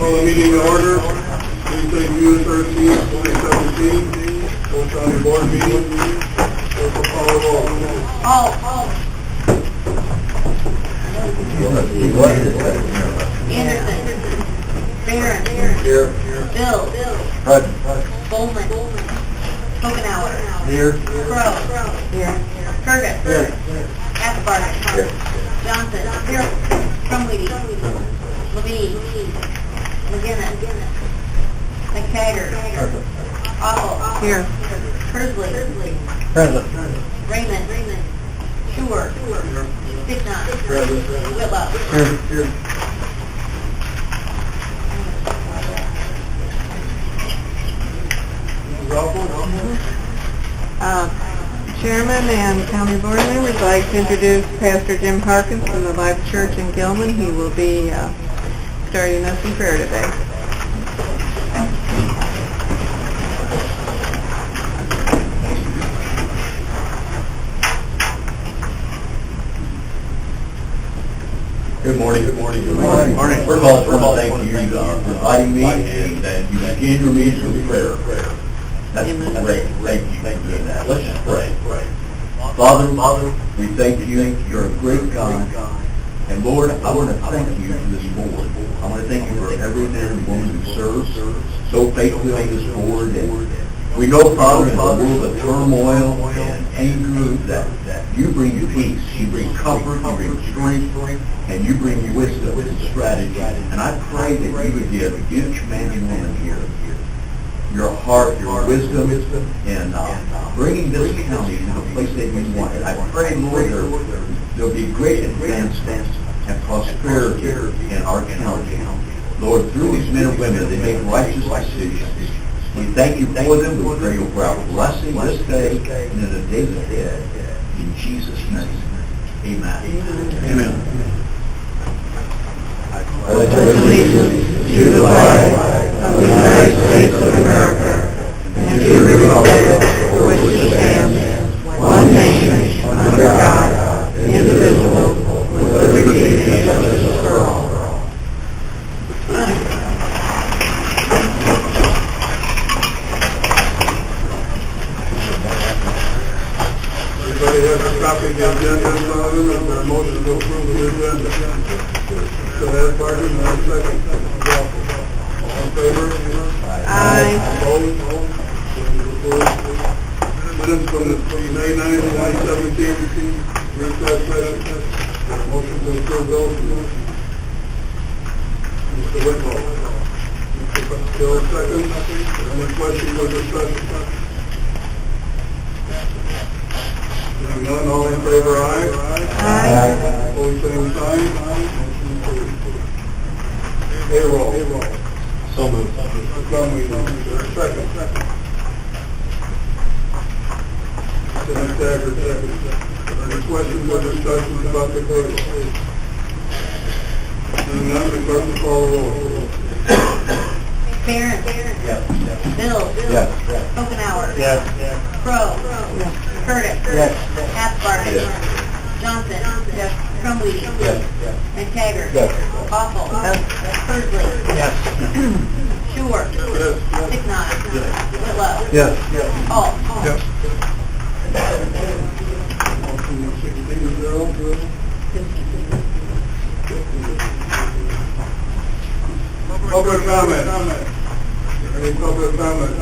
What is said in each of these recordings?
Call the meeting to order. Please take June 13th, 2017. Full County Board meeting. Clerk will call the roll. Anderson. Barron. Here. Bill. Present. Bowman. Hokenauer. Here. Crow. Here. Curtis. Here. Asbar. Here. Johnson. Here. Crumweedy. Levine. McGinnis. McTaggart. Awful. Here. Kersley. Present. Raymond. Schuer. Sticknot. Present. Whitlow. Here. Chairman and County Board members, I'd like to introduce Pastor Jim Harkins from the Life Church in Gilman. He will be starting us in prayer today. Good morning. Good morning. First of all, thank you for inviting me and that you begin your meeting with prayer. That's great. Thank you for doing that. Let's just pray. Father, we thank you. You're a great God. And Lord, I want to thank you for this board. I want to thank you for every man and woman who serves so faithfully on this board. And we know, Father, in a world of turmoil and anger, that you bring peace, you bring comfort, you bring strength, and you bring wisdom and strategy. And I pray that you would give each man and woman here your heart, your wisdom, and bringing this county to the place that you want it. I pray, Lord, there'll be great advancement and prosperity in our county. Lord, through these men and women, they make righteous decisions. We thank you for them. We pray for our blessing this day and in the days ahead. In Jesus' name, amen. Amen. I pledge allegiance to the flag of the United States of America and to the republic for which it stands, one nation, under God, indivisible, with liberty and justice for all. Everybody has a copy of the agenda in front of them. Is there a motion to approve the agenda? So that's part of the second. All in favor? Aye. Opposed? Minutes from the May 9th, 2017, recess session. Motion to approve those. Mr. Whitlow. Mr. Bill, second. Any questions or discussion? Hearing none, all in favor, aye? Aye. Opposed, same sign. Motion approved. Payroll. So moved. Second. Mr. McTaggart, second. Any questions or discussions about the payroll? Hearing none, the clerk will call the roll. Barron. Yes. Bill. Yes. Hokenauer. Yes. Crow. Curtis. Yes. Asbar. Yes. Johnson. Crumweedy. Yes. McTaggart. Yes. Awful. Kersley. Yes. Schuer. Yes. Sticknot. Whitlow. Yes. All. Yep. Motion 16-0. Public comment. Any public comment?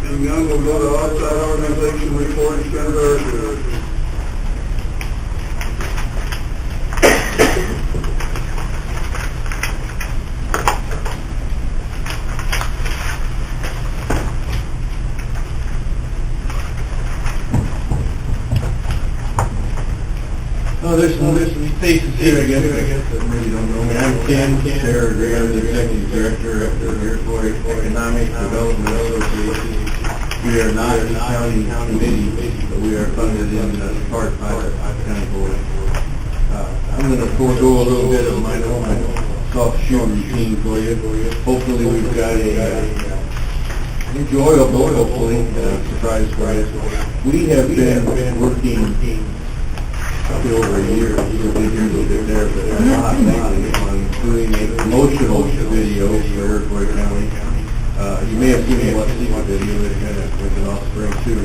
Being none, we'll go to outside organization report and send our There's some faces here, I guess, that maybe don't know me. I'm Ken Sarah Gray, I'm the Executive Director of the Airport Economic Development Association. We are not a county committee, but we are funded in part by the county board. I'm going to forego a little bit of my soft shoe routine for you. Hopefully we've got a enjoyable, surprise for you. We have been working probably over a year, a little bit there, but a lot lately on doing a promotional video for Iroquois County. You may have seen the West Secret video with an offspring too,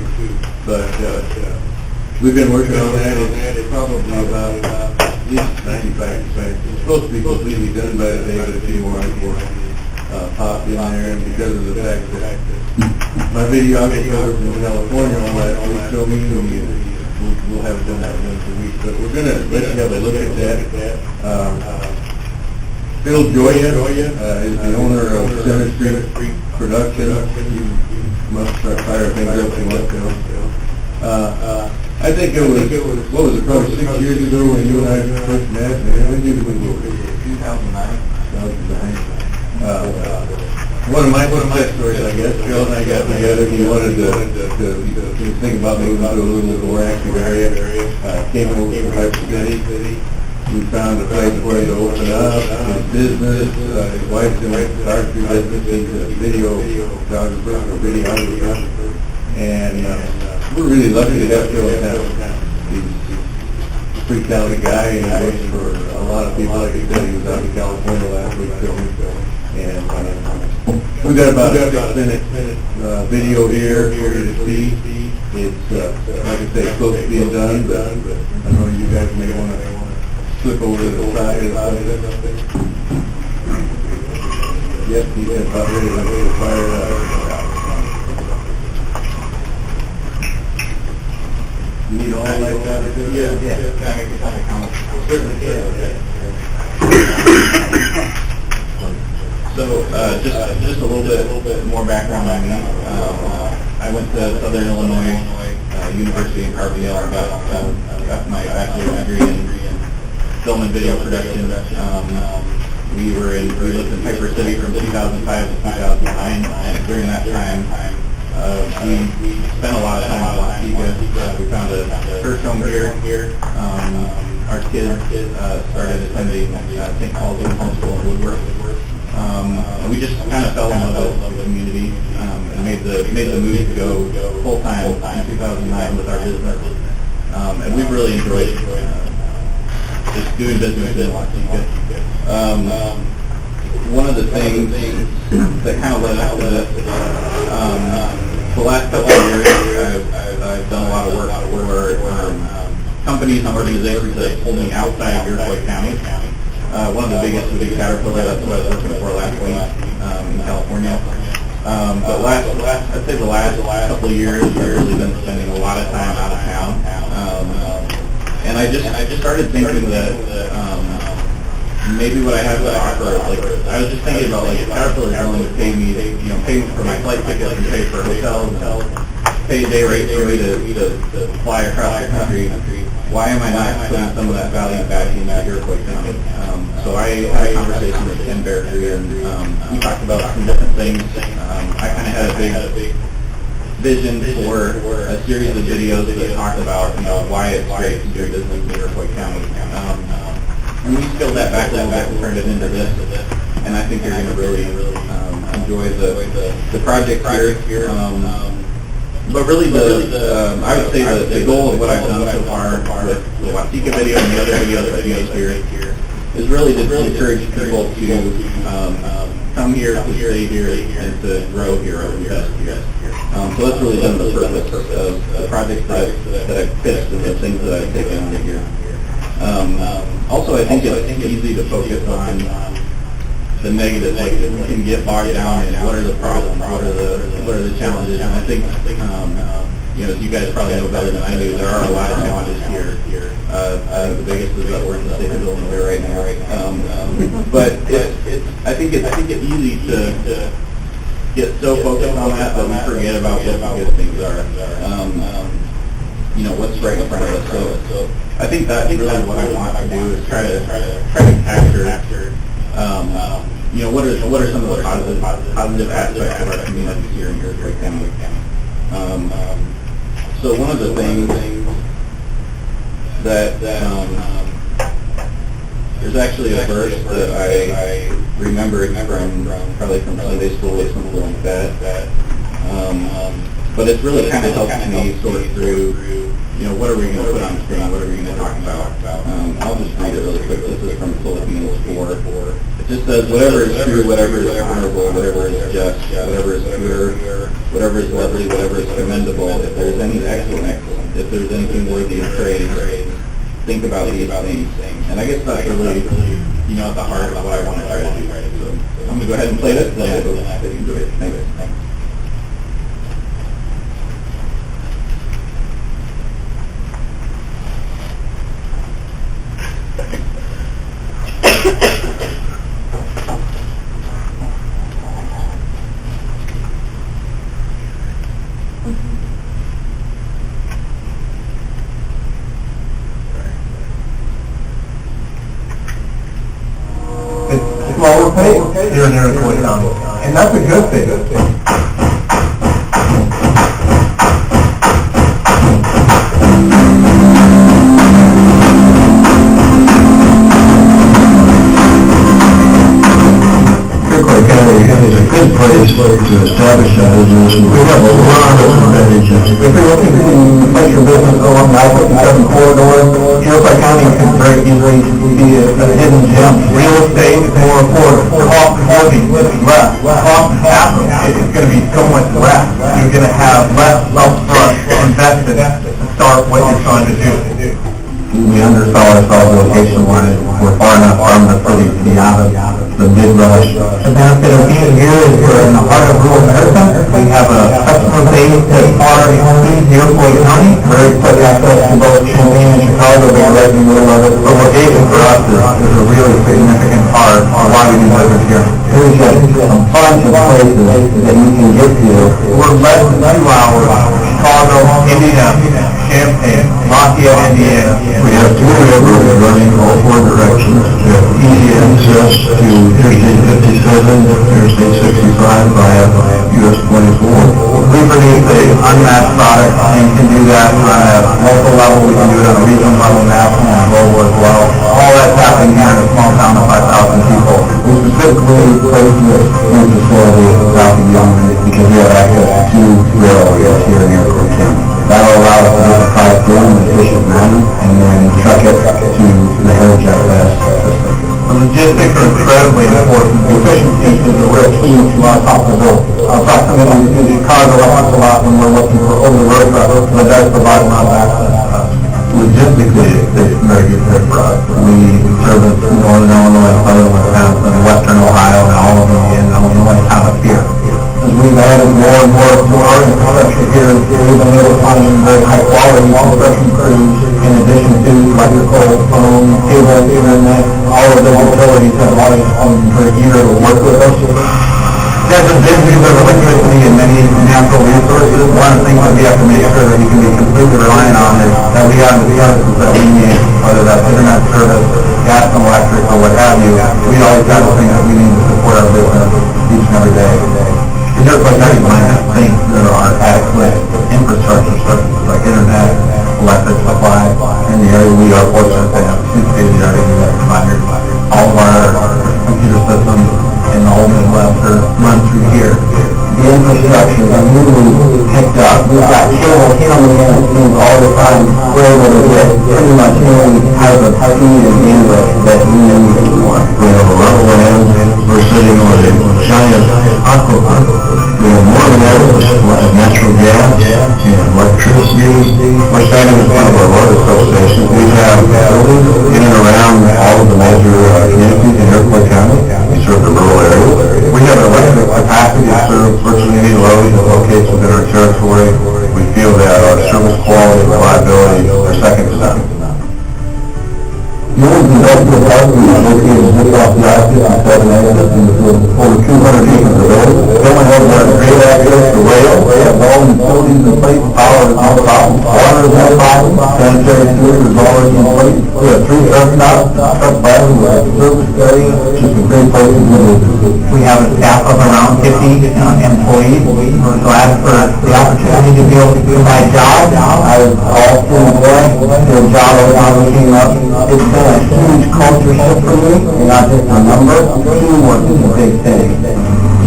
but we've been working on that. It's probably about at least 95%. It's supposed to be completely done by today, but a few more ideas popped in there, and because of the fact that my videographer from California all last week showed me, we'll have it done that once a week. But we're going to let you have a look at that. Phil Joya is the owner of Center Street Production. You must fire things up and let go. I think it was, what was it, probably 6 years ago when you and I first met, and when did we go? 2009. One of my success stories, I guess. Phil and I got together. He wanted to think about moving to a little more active area. Came over from Hyper City. We found a place for him to open up his business. His wife's in the photography business. He's a videographer. And we're really lucky to have Phil in town. He's a pretty talented guy, and he works for a lot of people. Like I said, he was out in California last week filming. And we got about a 6-minute video here for you to see. It's, like I say, close to being done, but I know you guys may want to flip over to the side or something. Yep, he's about ready to fire it up. You need all like that? Yeah. Certainly can. So, just a little bit more background on me. I went to Southern Illinois University in Carbondale. I got my bachelor's degree in film and video production. We lived in Hyper City from 2005 to 2009, and during that time, we spent a lot of time in Waseca. We found a church home here. Our kids started attending St. Paul's Home School in Woodworth. And we just kind of fell in love with the community and made the move to go full time in 2009 with our business. And we've really enjoyed just doing business in Waseca. One of the things that kind of led up to this, the last couple of years, I've done a lot of work for companies and organizations that pull me outside of Iroquois County. One of the biggest would be Caterpillar. That's what I was working for last week in California. But I'd say the last couple of years, I've really been spending a lot of time out of town. And I just started thinking that maybe what I have to offer, like I was just thinking about like if Caterpillar is willing to pay me, pay for my flight tickets and pay for hotels and pay a day rate for me to fly across the country. Why am I not putting some of that value back into Iroquois County? So I had a conversation with Ken Berry, and we talked about some different things. I kind of had a big vision for a series of videos that talk about why it's great to do business in Iroquois County. And we scaled that back a little bit and turned it into this. And I think you're going to really enjoy the project here. But really, I would say the goal of what I've done so far with the Waseca video and the other videos here is really to encourage people to come here, to stay here, and to grow here and invest here. So that's really been the purpose of the project that I've pitched and the things that I've taken on here. Also, I think it's easy to focus on the negative. Like we can get bogged down in what are the problems, what are the challenges, and I think as you guys probably know better than I do, there are a lot of challenges here. I think the biggest is that we're in the state of Illinois right now. But I think it's easy to get so focused on that we forget about what the good things are. What's right in front of us. So I think that's really what I want to do is try to capture. What are some of the positive aspects of our community here in Iroquois County? So one of the things that there's actually a verse that I remembered from Sunday school or something like that. but it's really kind of helped me sort through, what are we going to put on the screen, what are we going to talk about. I'll just read it really quick. This is from Philippians 4. It just says, whatever is true, whatever is honorable, whatever is just, whatever is pure, whatever is lovely, whatever is commendable, if there is any excellence, if there's anything worthy of praise, think about these things. And I guess that's really, at the heart of what I want to try to do. So I'm going to go ahead and play this, and I hope that you enjoy it. Thanks. It's lower pay here in Iroquois County, and that's a good thing. Iroquois County is a good place to establish a business. We have a lot of advantages. If you're looking to make your business go along the I-57 corridor, Iroquois County can very easily be a hidden gem. Real estate is more affordable. Cost of living is less. Cost of capital is going to be so much less. You're going to have less upfront invested to start what you're trying to do. We undersell ourselves location-wise. We're far enough from the city to be out of the mid-rush. The benefit of being here is we're in the heart of rural America. We have a customer base that far exceeds Iroquois County. Very quick access to both Champaign and Chicago. They're right in the middle of it. So location for us is a really significant part of why we do business here. Here's a bunch of places that you can get to. We're less than 2 hours. Chicago, Indiana, Champaign, Lafayette, Indiana. We have 2 rivers running all 4 directions. We have easy access to Interstate 57, Interstate 65 via US 24. We produce a unmatched product and can do that on a local level. We can do it on a regional level, national, and global as well. All that's happening here in a small town of 5,000 people. We specifically place this new facility south of Youngman because we have access to 2 railroads here in Iroquois County. That will allow us to get the product in an efficient manner and then truck it to the Herijet West system. The logistics are incredibly important. The efficiency is a real key to our profitability. Our proximity to Chicago helps a lot when we're looking for over-the-road traffic, but it does provide a lot of access to us. Logistically, it's a very good fit for us. We service northern Illinois, southern Wisconsin, western Ohio, and all of Indiana, Illinois out of here. As we've added more and more to our infrastructure here, we've been able to find very high-quality construction crews in addition to electrical, phone, cable, internet, all of the utilities that allow us for a year to work with us. There's a big use of electricity and many natural resources. One of the things that we have to make sure that you can be completely reliant on is that we have the services that we need, whether that's internet service, gas and electric, or what have you. We always have the things that we need to support our business each and every day. And just like that, you might have things that are adequate infrastructure services like internet, electric supply. In the area, we are fortunate to have 2 state-of-the-art internet providers. All of our computer systems in the whole Midwest are run through here. The infrastructure is really picked up. We've got cable handling things all the time. We're able to get pretty much any type of speed and bandwidth that we need for. We have a lot of land. We're sitting on a giant aquifer. We have more than adequate supply of natural gas and electricity. We're standing in front of our largest substation. We have buildings in and around all of the major communities in Iroquois County. We serve the rural areas. We have electric capacity to serve virtually any load that locates within our territory. We feel that our service quality and reliability are second to none. The old industrial park is located just off the I-57 exit in over 200 acres of road. Everyone has great access to rail. They have all utilities in place. Power is no problem. Water is no problem. Sanitary sewer is always in place. We have 3 truck stops, truck buses, we have a service area. Just a great place to live. We have a staff of around 50 employees. We're glad for the opportunity to be able to provide jobs. I was all through the boy. Their job over came up. It's been a huge culture shift for me, not just a number. Teamwork is a big thing.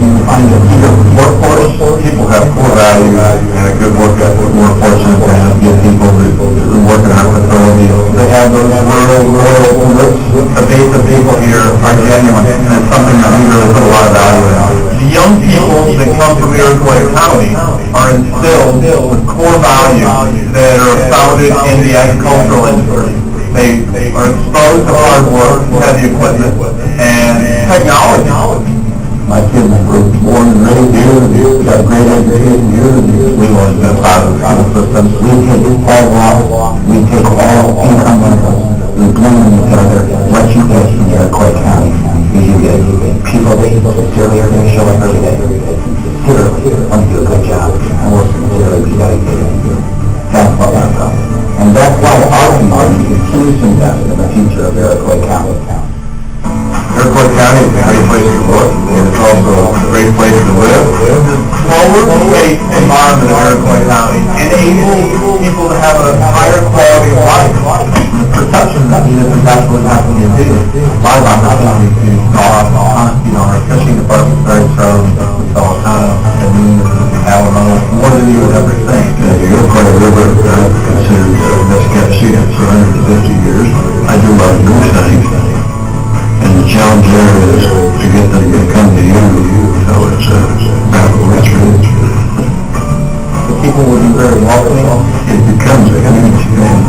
you find a bigger workforce, people have core values and a good work ethic, more fortunate to have good people that work in our facilities. They have those rural roots. The base of people here are genuine, and it's something that we really put a lot of value in. The young people that come from Iroquois County are instilled with core values that are founded in the agricultural industry. They are exposed to hard work, heavy equipment, and technology. My kids were born and raised here, got great education here, and we've always been proud of the school system. We take all law, we take all income levels, we blend them together. What you get from Iroquois County is you get people that sincerely are going to show up every day. Sincerely want to do a good job, and we're sincerely be dedicated. That's what I'm about. And that's why our community continues to invest in the future of Iroquois County. Iroquois County is a great place to work, and it's also a great place to live. Slower-paced environment in Iroquois County enables people to have a higher quality of life. The perception that that's what's happening in Diggins. A lot of opportunities to our fishing department's very strong in Solitano, and Alamo, more than you would ever think. The Iroquois River is considered Mescatcia for 150 years. I do love goose hunting. And the challenge there is to get them to come to you, so it's a battle ritual. The people will be very welcoming. It becomes a huge thing.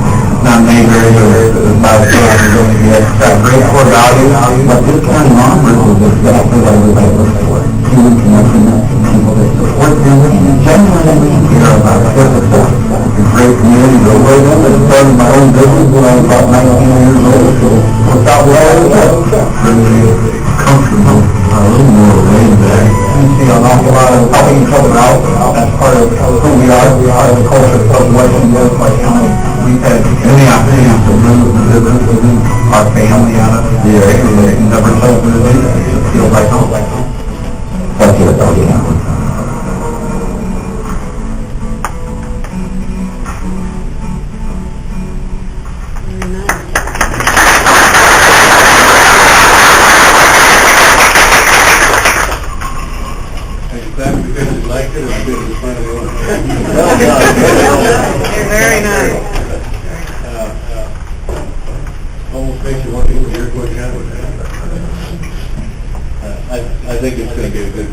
Not many areas about that great core value, but this county offers is exactly what everybody looks for. Human connection, people that support them, and genuinely care about their support. A great community to live in. I started my own business when I was about 19 years old, so without really comfortable, a little more laid back. You see an awful lot of helping each other out. That's part of who we are. We are the culture of Western Iroquois County. We've had many opportunities to live with the business with our family on it. They never told me to do that. It just feels like home. That's it, that's all you have. Very nice. Almost makes you want to go to Iroquois County. I think it's going to be a good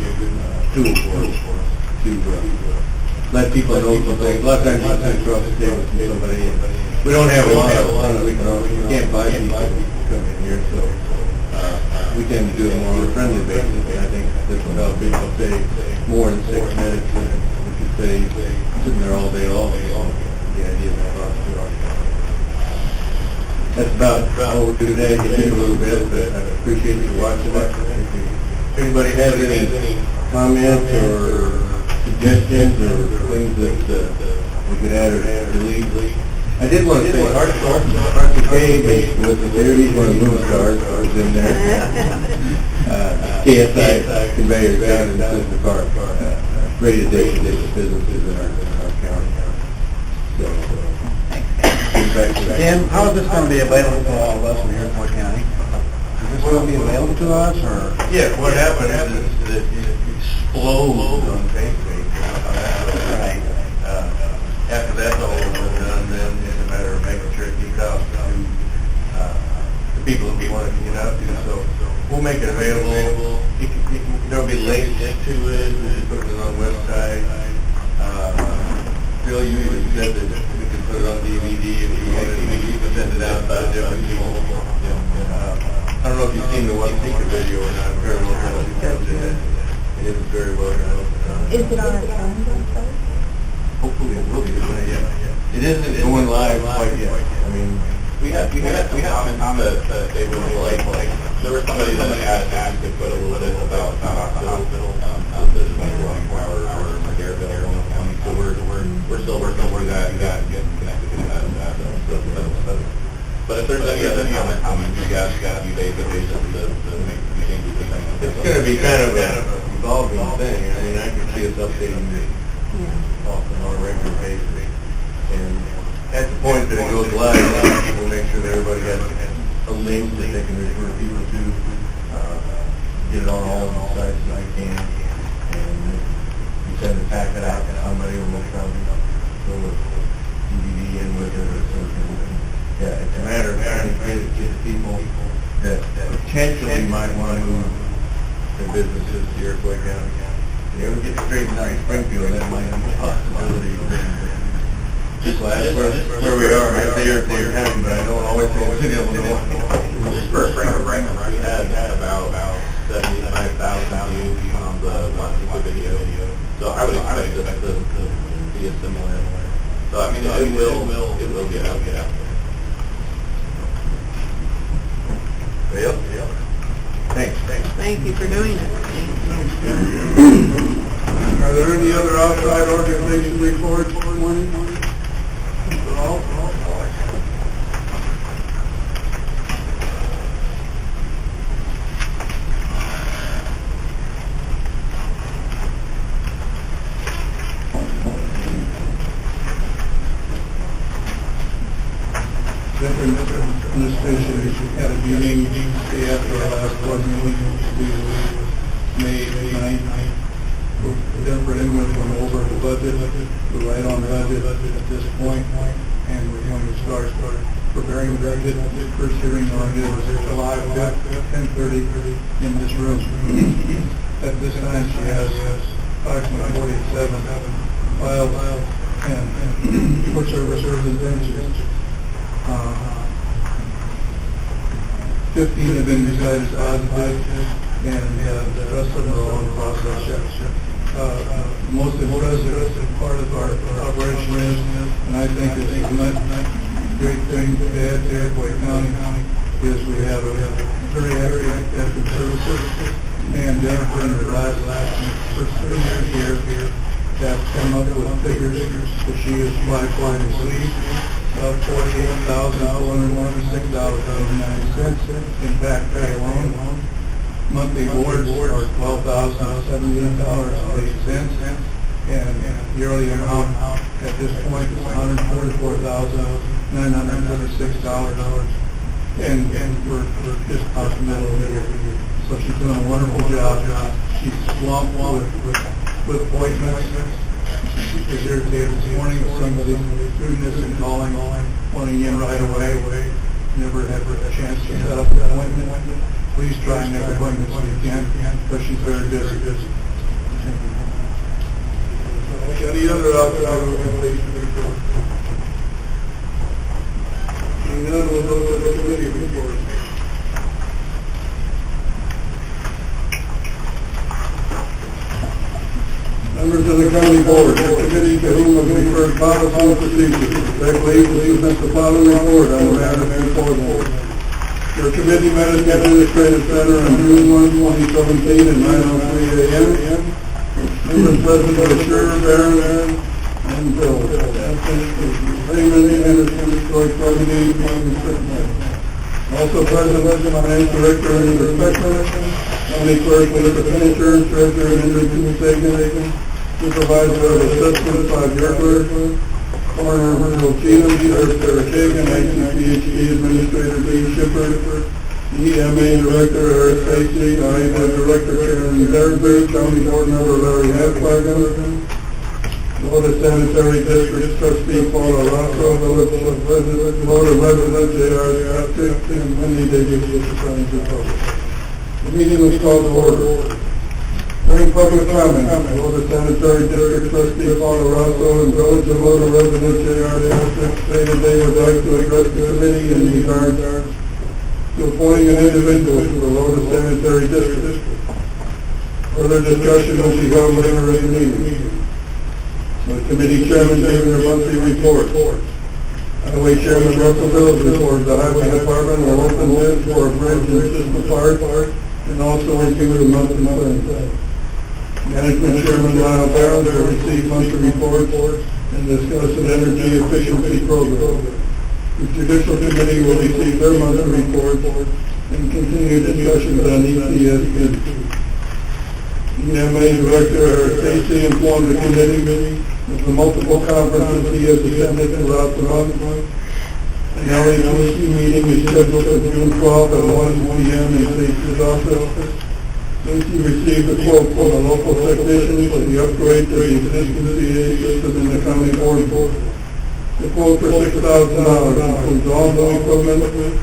tool for us to let people know some things. A lot of times you sit across the table with somebody, and we don't have a lot of we can't buy people to come in here, so we tend to do it more on a friendly basis, and I think this will help people stay more than 6 minutes, and we could stay sitting there all day long. The idea of that. That's about all we're doing today. Get in a little bit, but I appreciate you watching it. If anybody has any comments or suggestions or things that we could add or delete, I did want to say RCK with the series, one of the movie stars was in there. KSI conveyors down in Sister Park. Great addition to the businesses in our county. Tim, how is this going to be available to all of us in Iroquois County? Is this going to be available to us, or? Yeah, what happened is that it exploded on Facebook. Right. After that's all done, then it's a matter of making sure it gets out to the people that we want to get out to. So we'll make it available. There'll be links to it. We'll just put it on the website. Bill, you even said that we can put it on DVD if you want to. Maybe you can send it out to different people. I don't know if you've seen the One Secret video or not. It is very well done. Is it on our phone website? Hopefully it will be, it isn't going live quite yet. I mean, We have comments that they would like, there was somebody that asked to put a little bit about hospital, this is 24 hours or Magareville, County, so we're still working on that, getting connected to that. But if there's any comments, you guys got a few days to make changes. it's going to be kind of an evolving thing. I mean, I can see us updating it often on a regular basis. And at the point that it goes live, we'll make sure that everybody has a link that they can refer people to, get it on all of the sites that I can. and you send the packet out to somebody, or we'll probably go with DVD in with it or something. Yeah, it's a matter of trying to get it to people that potentially might want to move their businesses to Iroquois County. If they ever get straightened out in Springfield, that might be a possibility. Just where we are, I say Iroquois County, but I don't always say the city of Illinois. Just for a frame of reference, we had about 75,000 views on the Watson video. So I would expect this to be a similar. So I mean, it will get out there. Yep. Thanks. Thank you for doing it. Are there any other outside organization reports this morning? All? Different administration had a meeting day after our last board meeting, May 9th. Denver England went over the budget, we're right on budget at this point, and we're going to start preparing the budget. First hearing on it was July 5th, 10:30 in this room. At this time, she has approximately 47 files and for service benches. 15 have been decided positive, and the rest of them are on process. The most impressive part of our operation is, and I think this is a great thing to add to Iroquois County, is we have a very active services, and Jennifer in the last first 3 years here have come up with figures that she is flying to see. $48,416.99 in back pay alone. Monthly boards are $12,017.08, and yearly amount at this point is $144,936. And we're just out the middle of the year. So she's doing a wonderful job. She's swamped with appointments. She was irritated this morning with somebody doing this and calling, wanting in right away. Never had a chance to set up an appointment. Please try and make appointments when you can, but she's very busy. Any other outside organization report? Seeing none, we'll go to the committee report. Members of the county board, the committee to whom have referred policy and procedures, respectfully present the following report on the matter before the board. Your committee met at the Administrative Center on June 1, 2017 at 9:03 a.m. Members present are Sherr, Barron, and Bill. Raymond, Anderson, Troy, Clemente, and Strickland. Also present was the Finance Director and the Inspector, County Clerk, Mr. Finisher, Treasurer, and Andrew Sagan, Supervisor of Assessment, Todd Gerber, Coroner Herschel Cheatham, Sheriff Sarah Kagan, ICPHD Administrator Dean Shipper, EMA Director Eric Stacy, IMA Director Sharon Derby, County Board Member Larry Halfwagen, Florida Sanitary District Trustee Paula Rocco, Florida Resident J.R. Scott, and Wendy Davis with the Science Republic. The meeting was called to order. During public comment, Florida Sanitary District Trustee Paula Rocco and Village of Florida Resident J.R. Scott stated they would like to address the committee in regard to appointing an individual to the Florida Sanitary District. Further discussion will be held later in the meeting. The committee chairman gave their monthly report. Highway Chairman Russell Bills reported the Highway Department will open bids for a bridge in System Park and also review the monthly claims. Management Chairman Lyle Barron will receive monthly reports and discuss an energy efficiency program. The Judicial Committee will receive their monthly reports and continue discussions on ECS bids. EMA Director Eric Stacy informed the committee of the multiple conferences he has attended throughout the month. The LATC meeting is scheduled for June 12th at 1 p.m. in Stacy's office. Since you received a quote from a local technician for the upgrade to the existing CA system in the county board. The quote for $6,000 includes all new equipment,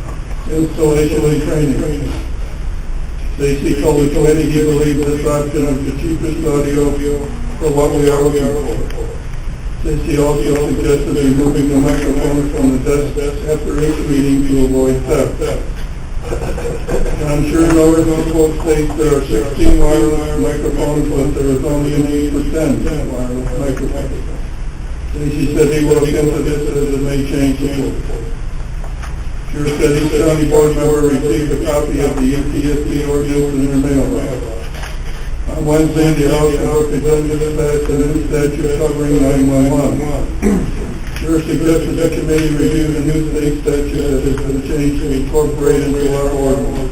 installation and training. Stacy told the committee he believes this option is the cheapest audio for what we are looking for. Stacy also suggested removing the microphones from the desk after each meeting to avoid theft. I'm sure the quote states there are 16 wireless microphones, but there is only a need for 10 wireless microphones. Stacy said he will look into this as it may change the quote. Sure said each county board member received a copy of the UTSD ordinance in their mailbox. On Wednesday, the House of Representatives passed a new statute covering 911. Sure suggested the committee review the new state statute that has been changed to incorporate into our ordinance.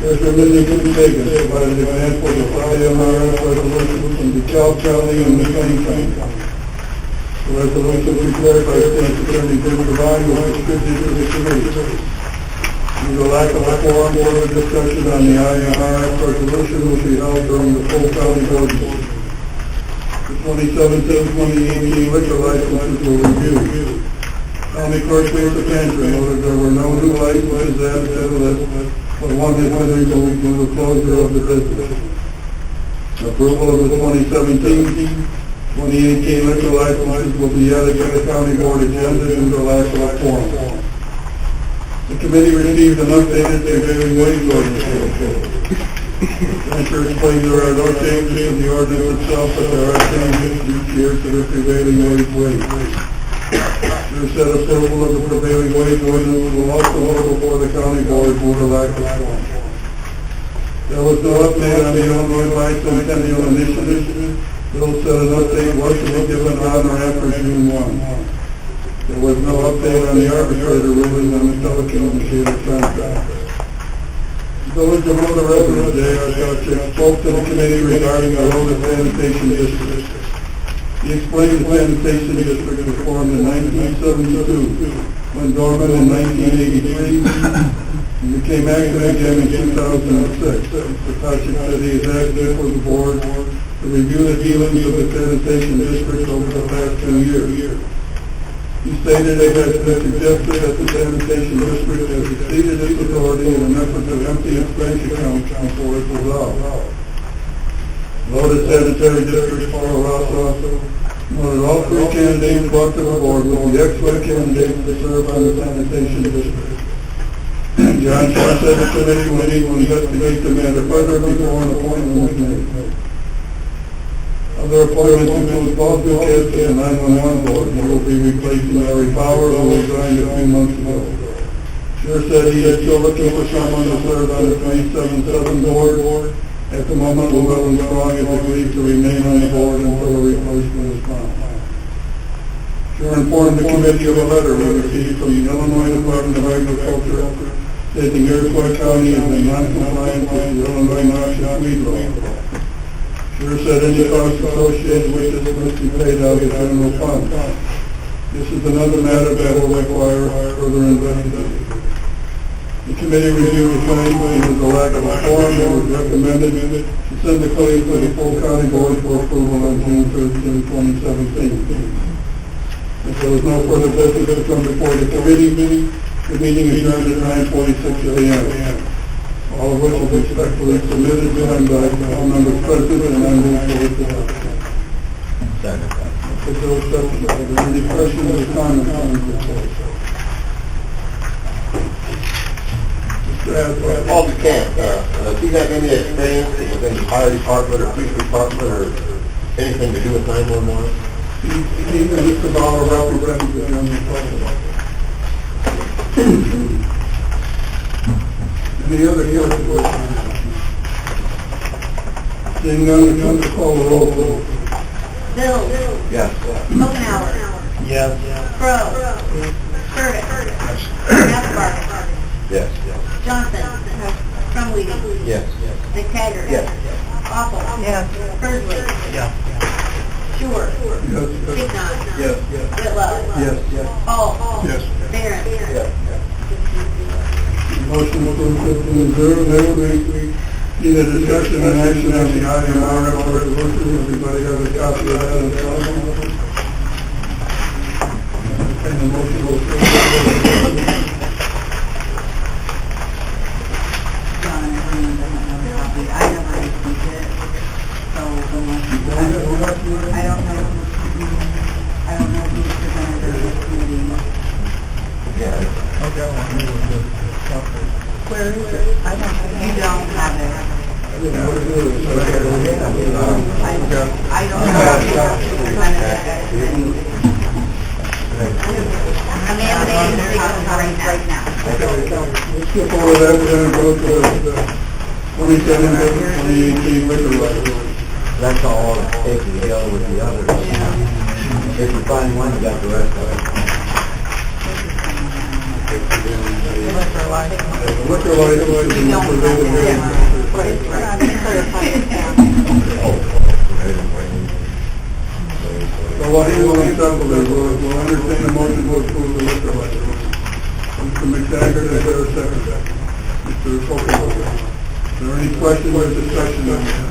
Treasurer Mindy Kagan provided examples of IMRS resolutions from DeKalb County and McLean County. The resolution prepared by State Attorney Jim Devine was distributed to the committee. Due to lack of a quorum, further discussion on the IMRS resolution will be held during the full county board meeting. The 2017-2018 liquor licenses were reviewed. County Clerk Lisa Cantor noted there were no new licenses added to the list, but one has been removed due to the closure of the business. Approval of the 2017-2018 liquor licenses will be added to the county board agenda due to lack of a quorum. The committee received an updated prevailing wage ordinance. Cantor explained there are no changes in the ordinance itself, but there are changes each year to the prevailing wage. There said approval of the prevailing wage ordinance will also go before the county board due to lack of quorum. There was no update on the Illinois Bicentennial Initiative. Bill said an update was to be given on or after June 1. There was no update on the arbitrator ruling on the telecommunicator contract. Village of Rhoda resident J.R. Kochek spoke to the committee regarding the Rhoda Sanitation District. He explained the Sanitation District was formed in 1972, went dormant in 1983, and became active again in 2006. Mr. Kochek said he is asking for the board to review the dealings of the Sanitation District over the past 2 years. He stated it has been suggested that the Sanitation District has exceeded its authority in an effort to empty its bank accounts before it was out. Voted Sanitary District for Rosso noted all three candidates brought to the board with the excellent candidates to serve on the Sanitation District. John Shaw said the committee will need to investigate the matter further before an appointment is made. Other appointments include Paul Duquette to the 911 board. He will be replacing Larry Power, who resigned a few months ago. Sure said he is still looking for someone to serve on the 377 board. At the moment, Llewellyn Strong has agreed to remain on the board until a replacement is found. Sure informed the committee of a letter we received from the Illinois Department of Agriculture stating Iroquois County is in non-compliance with the Illinois noxious weed law. Sure said any costs associated with this must be paid out of the general fund. This is another matter that will require further investigation. The committee reviewed the claim and with the lack of a quorum, it was recommended to send the claim to the full county board for approval on June 13, 2017. If there was no further business to come before the committee, the meeting adjourned at 9:46 a.m. All of which is respectfully submitted to them by all members present, and I move forward to that. Second. If there are any questions or comments on this report? Mr. Aswell. Paul Duquette, do you have any experience within the fire department or police department or anything to do with 911? He's Mr. Bauer represents the general public. Any other questions? Seeing none, we come to call the roll, please. Bill. Yes. Omenauer. Yes. Crowe. Curtis. Gaspar. Yes. Johnson. Trumweedy. Yes. McTaggart. Yes. Awful. Yes. Persley. Short. Yes. Signon. Yes. Whitlow. Yes. Hall. Yes. Barron. Yes. Motion approved 15-0. Next week, the Need a discussion and action on the item RF resolution. Everybody has a copy of that in front of them. And the motion will John, I don't have a copy. I never received it. So, I don't know who presented this committee. Where is it? I don't, you don't have it. I don't I'm emanating the right now. Let's skip over that, we're going to go to the 2018 liquor license. That's all taken together with the others. If you find one, you got the rest of it. Liquor license You don't have So what he will assemble is, we'll entertain a motion to approve the liquor license. Mr. McTaggart, is there a second? Mr. Kokomo. Is there any questions or discussion on that?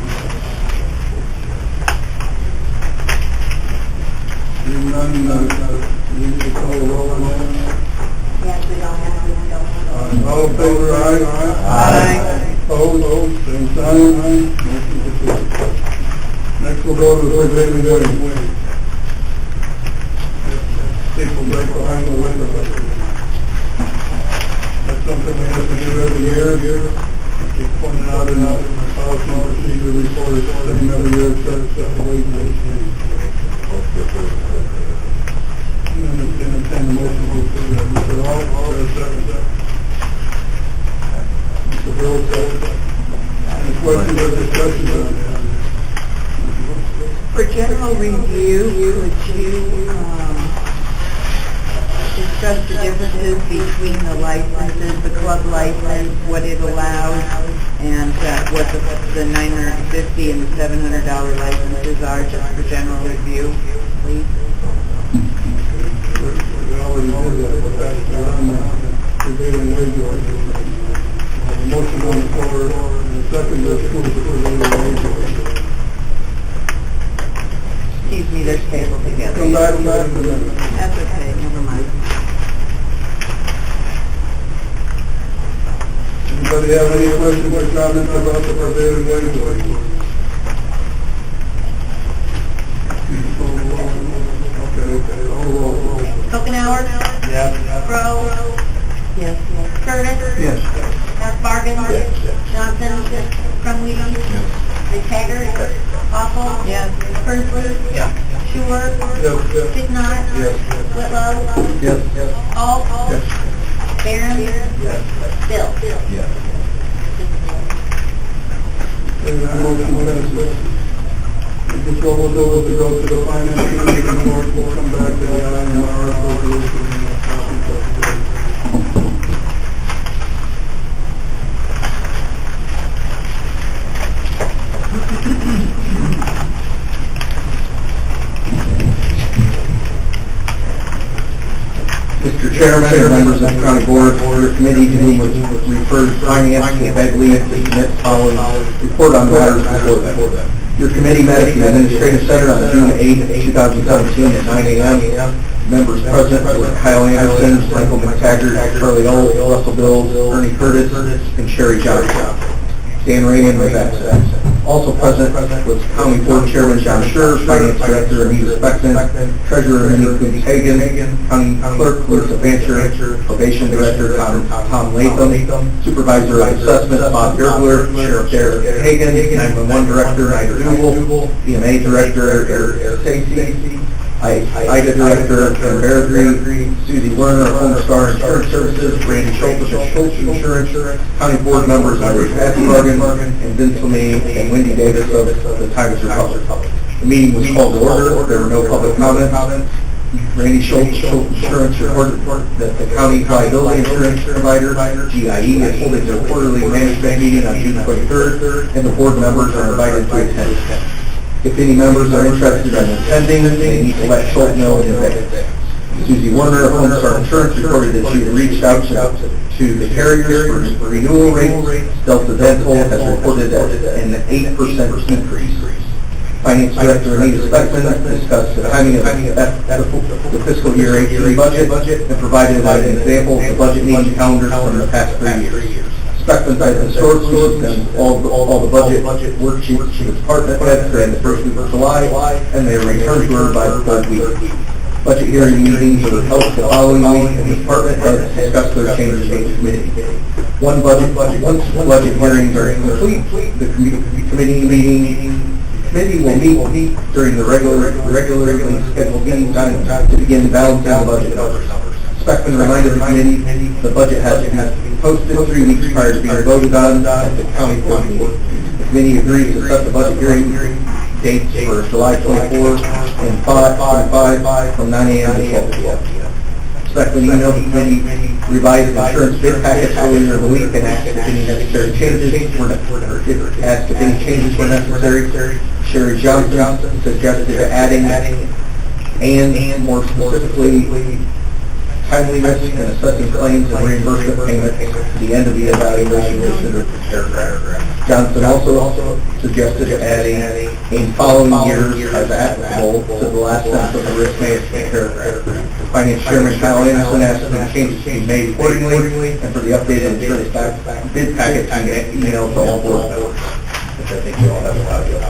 Seeing none, we need to call the roll on that. Yes, we don't have it. All in favor, aye? Aye. Opposed, same sign. Motion approved. Next we'll go to the prevailing wage. People right behind the window. That's something we have to do every year. It's pointed out in our policy and procedure report, it's every year, it says the wage rate. Entertain the motion to approve that. Mr. Hall, is there a second? Mr. Bill, second. Any questions or discussions on that? For general review, would you discuss the differences between the licenses, the club license, what it allows, and what the $950 and the $700 licenses are, just for general review, please? We already did that, but that's the prevailing wage ordinance. A motion on the floor, and a second to approve the prevailing wage ordinance. Excuse me, they're tabled together. Come back to that. That's okay, never mind. Anybody have any questions or comments about the prevailing wage ordinance? Okay, roll. Kokenauer. Yes. Crowe. Yes. Curtis. Yes. Bargain. Johnson. Crumley. McTaggart. Awful. Yes. Pursley. Schuer. Yes. Signott. Whitlow. Yes. Alt. Barron. Bill. And that motion passes. This what we'll do is go to the finance committee, and we'll come back to the IMR resolution and the copy of the Mr. Chairman and members of the county board, your committee to whom was referred finance to Begley to submit the following report on matters before them. Your committee met at the Administrative Center on June 8, 2017 at 9 a.m. Members present were Kyle Anderson, Michael McTaggart, Charlie Old, Russell Bills, Ernie Curtis, and Sherry Johnson. Dan Raymond was absent. Also present was County Board Chairman John Scher, Finance Director Anita Speckman, Treasurer Minnie Coombs-Hagan, County Clerk Clarissa Bancher, Probation Director Tom Latham, Supervisor of Assessments Bob Gergler, Sheriff Derek Hagan, 911 Director Ida Duval, EMA Director Eric Stacy, IDA Director Ken Beardry, Susie Werner of Home Star Insurance Services, Randy Schultz of Schultz Insurance, County Board members Irish Bargain, and Vince Lemay and Wendy Davis of the Times Republic. The meeting was called to order. There were no public comments. Randy Schultz, Schultz Insurance, reported that the county liability insurance provider, GIE, is holding their quarterly management meeting on June 23rd, and the board members are invited to attend. If any members are interested in attending, they need to let Schultz know in advance. Susie Warner of Home Star Insurance reported that she had reached out to the carriers for renewal rates. Delta Dental has reported an 8% decrease. Finance Director Anita Speckman discussed the timing of the fiscal year 18 budget and provided an example of the budget meeting calendars from the past 3 years. Speckman cited historically she's done all the budget worksheets to the department heads during the first week of July, and they were returned to her by the third week. Budget hearing meetings were held the following week, and the department heads discussed their changes made to committee. Once budget hearings are complete, the committee will meet during the regularly scheduled meeting time to begin balancing the budget numbers. Speckman reminded the committee the budget has to be posted 3 weeks prior to being voted on at the county board meeting. The committee agreed to set the budget hearing dates for July 24 and 25 from 9 a.m. to 12 p.m. Speckman emailed the committee revised insurance bid package earlier in the week and asked if any necessary changes were necessary. Sherry Johnson suggested adding and more specifically timeliness in assessing claims and reimbursement payments at the end of the evaluation considered paragraph. Johnson also suggested adding in following years as applicable to the last sentence of the risk management paragraph. Finance Chairman Kyle Anderson asked for changes to be made accordingly and for the updated insurance bid package to be emailed to all board members, which I think you all have a copy of.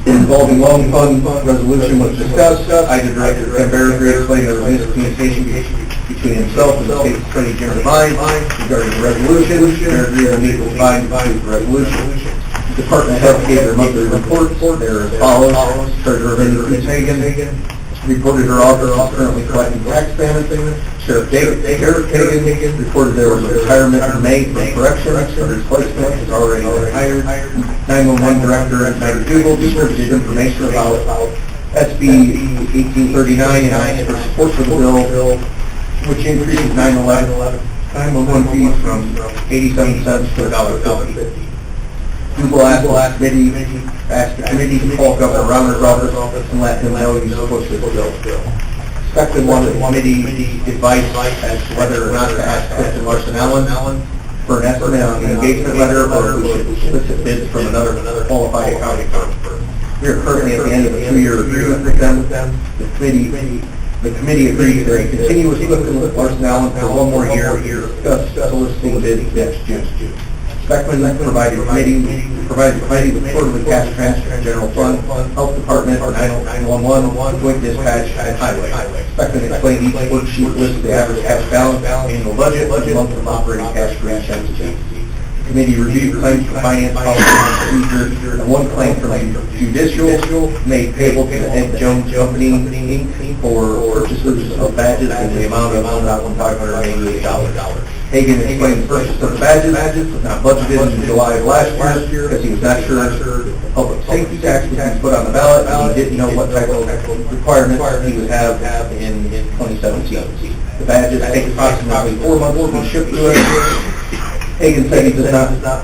Involving loan fund resolution was discussed. IDA Director Ken Barrett explained there was miscommunication between himself and the state attorney Jim Devine regarding the resolution. Barrett will meet with Devine to approve the resolution. Department heads gave their monthly reports. They are as follows. Treasurer Vinnie Hagan reported her office is currently collecting tax payments. Sheriff Garrett Hagan reported there was a retirement in May for corrections. Her replacement has already been hired. 911 Director Maggie Dugal distributed information about SB 1839 and asked for support for the bill, which increases 911 fees from 87 cents to $1.50. Dugal asked the committee to call Governor Rauner's office and let him know he supports this bill. Speckman wanted the committee advice as to whether or not to ask Clifton Larson Allen for an estimate on the engagement letter, or if we should solicit bids from another qualified accounting firm. We are currently at the end of a 2-year agreement with them. The committee agreed to continue with Clifton Larson Allen for 1 more year to discuss soliciting bids next June. Speckman provided the committee with quarterly cash transfer to general fund, health department, 911, joint dispatch, and highway. Speckman explained each worksheet lists the average cash balance, annual budget, month of operating cash for each entity. The committee reviewed claims for finance policy and procedure, and 1 claim from judicial made payable to the Ed Jones Company, Inc. for purchases of badges in the amount of $1,588. Hagan explained the purchase of the badges was not budgeted in July of last year because he was not sure the public safety tax was being put on the ballot, and he didn't know what type of requirements he would have in 2017. The badges take approximately 4 months to be shipped to us. Hagan said he does not have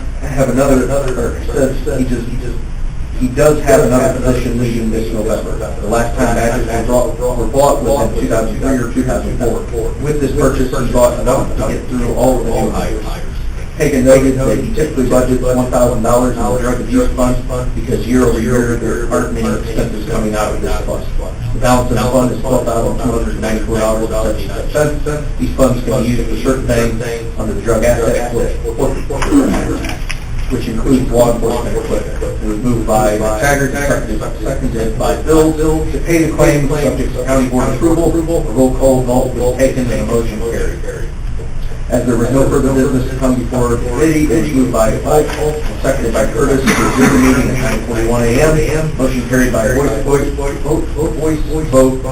he does have another position leaving this November. The last time badges were bought was in 2003 or 2004. With this purchase, he bought enough to get through all of the new hires. Hagan noted that he typically budgets $1,000 in the drug abuse fund because year over year there aren't many expenses coming out of this fund. The balance of the fund is $12,294.77. These funds can be used for certain things under the drug asset which includes law enforcement equipment. It was moved by Taggart, seconded by Bill to pay the claim subject to county board approval. A roll call vote was taken and a motion carried. As there was no further business to come before the committee, it was moved by Polk, seconded by Curtis, to adjourn the meeting at 9:41 a.m. Motion carried by voice vote,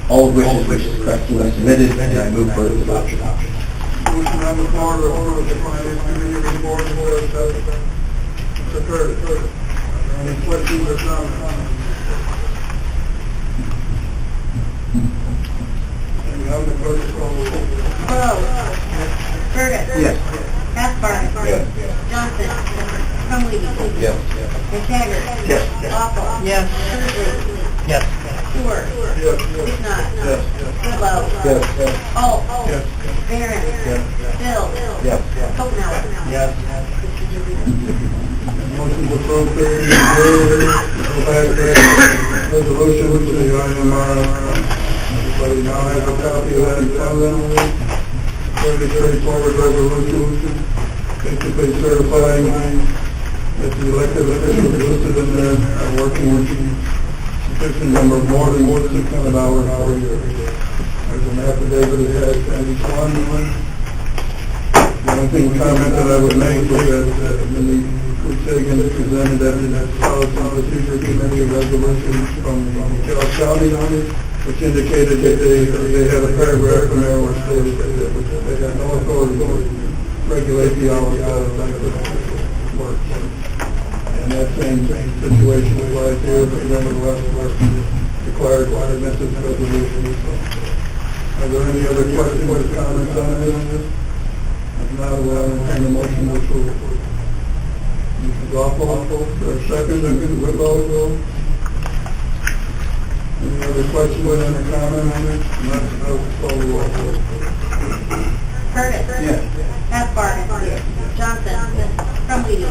all of which is correctly submitted, and I move for its adoption. Motion on the floor to order the finance committee report for Mr. Curtis. Any questions or comments? And we have the clerk call. Hello. Curtis. Yes. Caspar. Yes. Johnson. Crumley. Yes. McTaggart. Yes. Awful. Yes. Hursley. Yes. Stewart. Yes. Big Knot. Yes. Whitlow. Yes. Holt. Yes. Barron. Bill. Yes. Stonehour. Yes. Motion to approve 30 go back to resolution to the IMR. Everybody now has a copy of that in front of them. Very straightforward resolution, basically certifying that the elected officials listed in there are working sufficient number more than 600 hours per year. There's an affidavit attached to each one. The only thing comment that I would make was that when the Sagan presented that in that policy and procedure committee resolution from McCall County on it, which indicated that they had a paragraph in there which stated that they had no authority to regulate the hours of elected official work. And that same situation applies here, but nevertheless, we're required to admit this resolution. Are there any other questions or comments on this? If not, we'll entertain a motion to approve. Mrs. Goffel, for a second, and Mrs. Whitlow. Any other questions or comments on it? Not, I'll call the roll. Curtis. Yes. Hathbarn. Johnson. Trumpeter.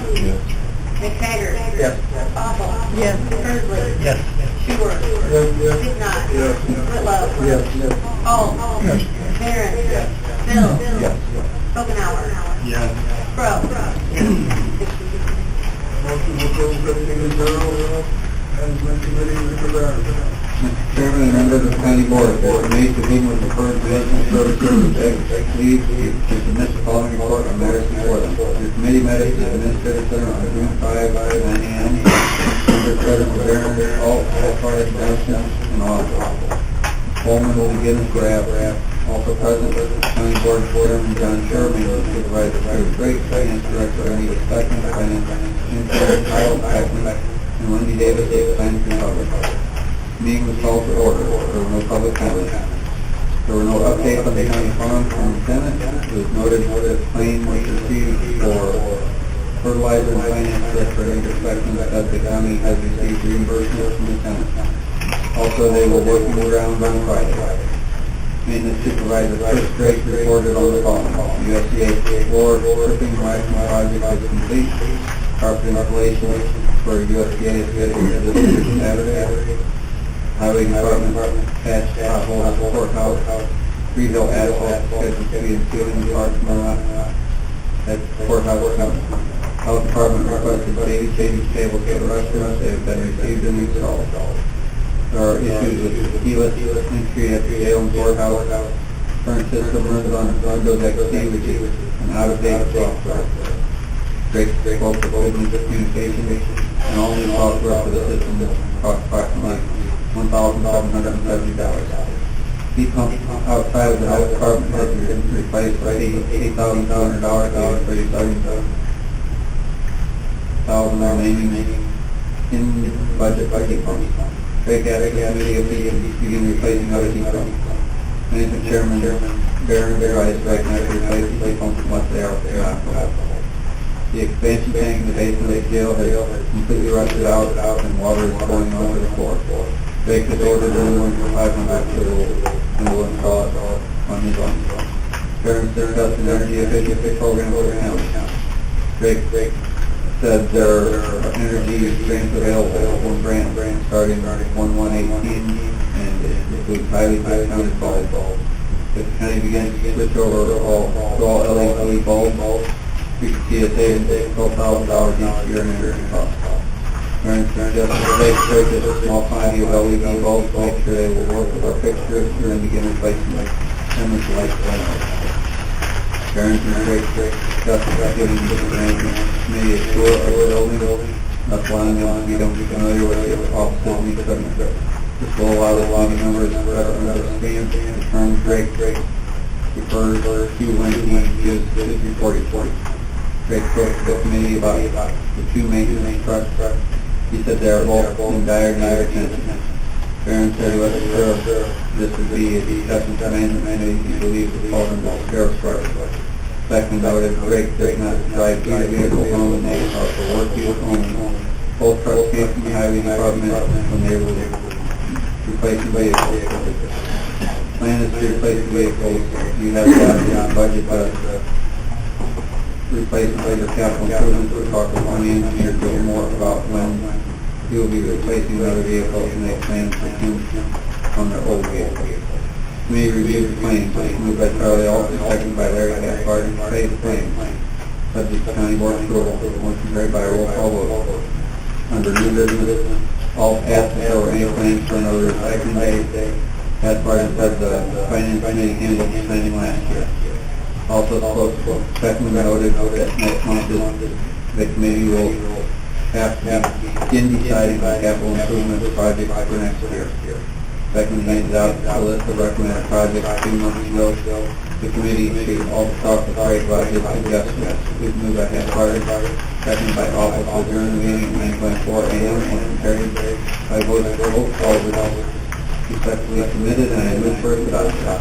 McTaggart. Yes. Awful. Yes. Kersley. Yes. Stewart. Yes, yes. Signot. Yes. Whitlow. Yes, yes. Holt. Yes. Barron. Bill. Yes. Stonehour. Yes. Crow. Motion to approve 15-0. Management Committee, Mr. Barron. Mr. Chairman and members of the County Board, the made to whom was referred to business services leave to submit the following report on matters before them. The committee met at the Administrative Center on June 5, 9 a.m. Under President Barron, all qualified Johnson, and all. Coleman will begin his graph. Also present was the County Board Chairman John Sherman, Supervisor Craig Drake, Finance Director Anita Speckman, Finance Intern Kyle Speckman, and Wendy Davis, Finance Controller. Meeting was called to order. There were no public comments. There were no updates on the county farm from the Senate. It was noted that claim was received for fertilizer and finance director inspection that the county has received reimbursement from the Senate. Also, they were working around on Friday. Maintenance Supervisor Chris Drake reported on the phone. USDA floor stripping waxing project is complete. Carpet installation for USDA is scheduled for this Saturday. Highway Department patched potholes at the courthouse. Three Hill asphalt scheduled to be installed in the parking lot at the courthouse. Health Department requested baby tables for the restaurants. They have been received and installed. There are issues with keyless entry at the Salem Courthouse. Current system runs on Windows XP, which is an out-of-date software. Drake spoke to business communication, and all new software for the system cost approximately $1,770. Heat pump outside of the health department has been replaced by $8,200 for $37,000 remaining in budget for heat pumps. Drake asked the committee if he can begin replacing other heat pumps. Management Chairman Barron advised Drake not to replace the heat pumps unless they are alcohol. The expansion tank in the basement of the jail has completely rusted out and water is going onto the floor. Drake has ordered a new one for $500 and will install it on his own. Barron discussed an energy efficiency program for the county. Drake said there are energy grants available for grant starting 1/1/18 and it includes highly discounted bulbs. If the county begins to switch over to all LED bulbs, we could see a savings of $12,000 each year in energy costs. Barron suggested that they purchase a small quantity of LED bulbs to make sure they will work with our fixtures and begin replacing them with lights. Barron and Drake discussed about giving the management committee a tour of the building, thus allowing them to become familiar with the offices and equipment. This will allow the committee members to better understand the term Drake refers to when he gives his report. Drake spoke to the committee about the two maintenance trucks. He said they are both in dire need of attention. Barron said he wasn't sure if this would be a discussion to management committee. He believes the call them sheriff's trucks. Second, noted Drake does not drive either vehicle home and they are for work use only. Both trucks came from the highway department when they were replacing vehicles. plan is to replace the vehicles. You have to have the budget to replace the later capital improvements. We'll talk with one engineer to go more about when he will be replacing other vehicles and they plan to use on their old vehicles. Committee review the claims. Moved by Charlie Alton, seconded by Larry Hathard, to pay the claims. Subject to county board approval. Motion carried by roll call vote. Under new business, all passed if there were any claims for another recycling day. Hathard said the finance committee handled the spending last year. Also, Beckman noted that next month the committee will have to begin deciding on capital improvement projects for next year. Beckman handed out a list of recommended projects 2 months ago. The committee should also talk to Craig about his suggestions. Please move by Hathard, seconded by office to adjourn the meeting at 9:04 a.m. Motion carried by voice vote. All results respectfully submitted, and I move for adoption.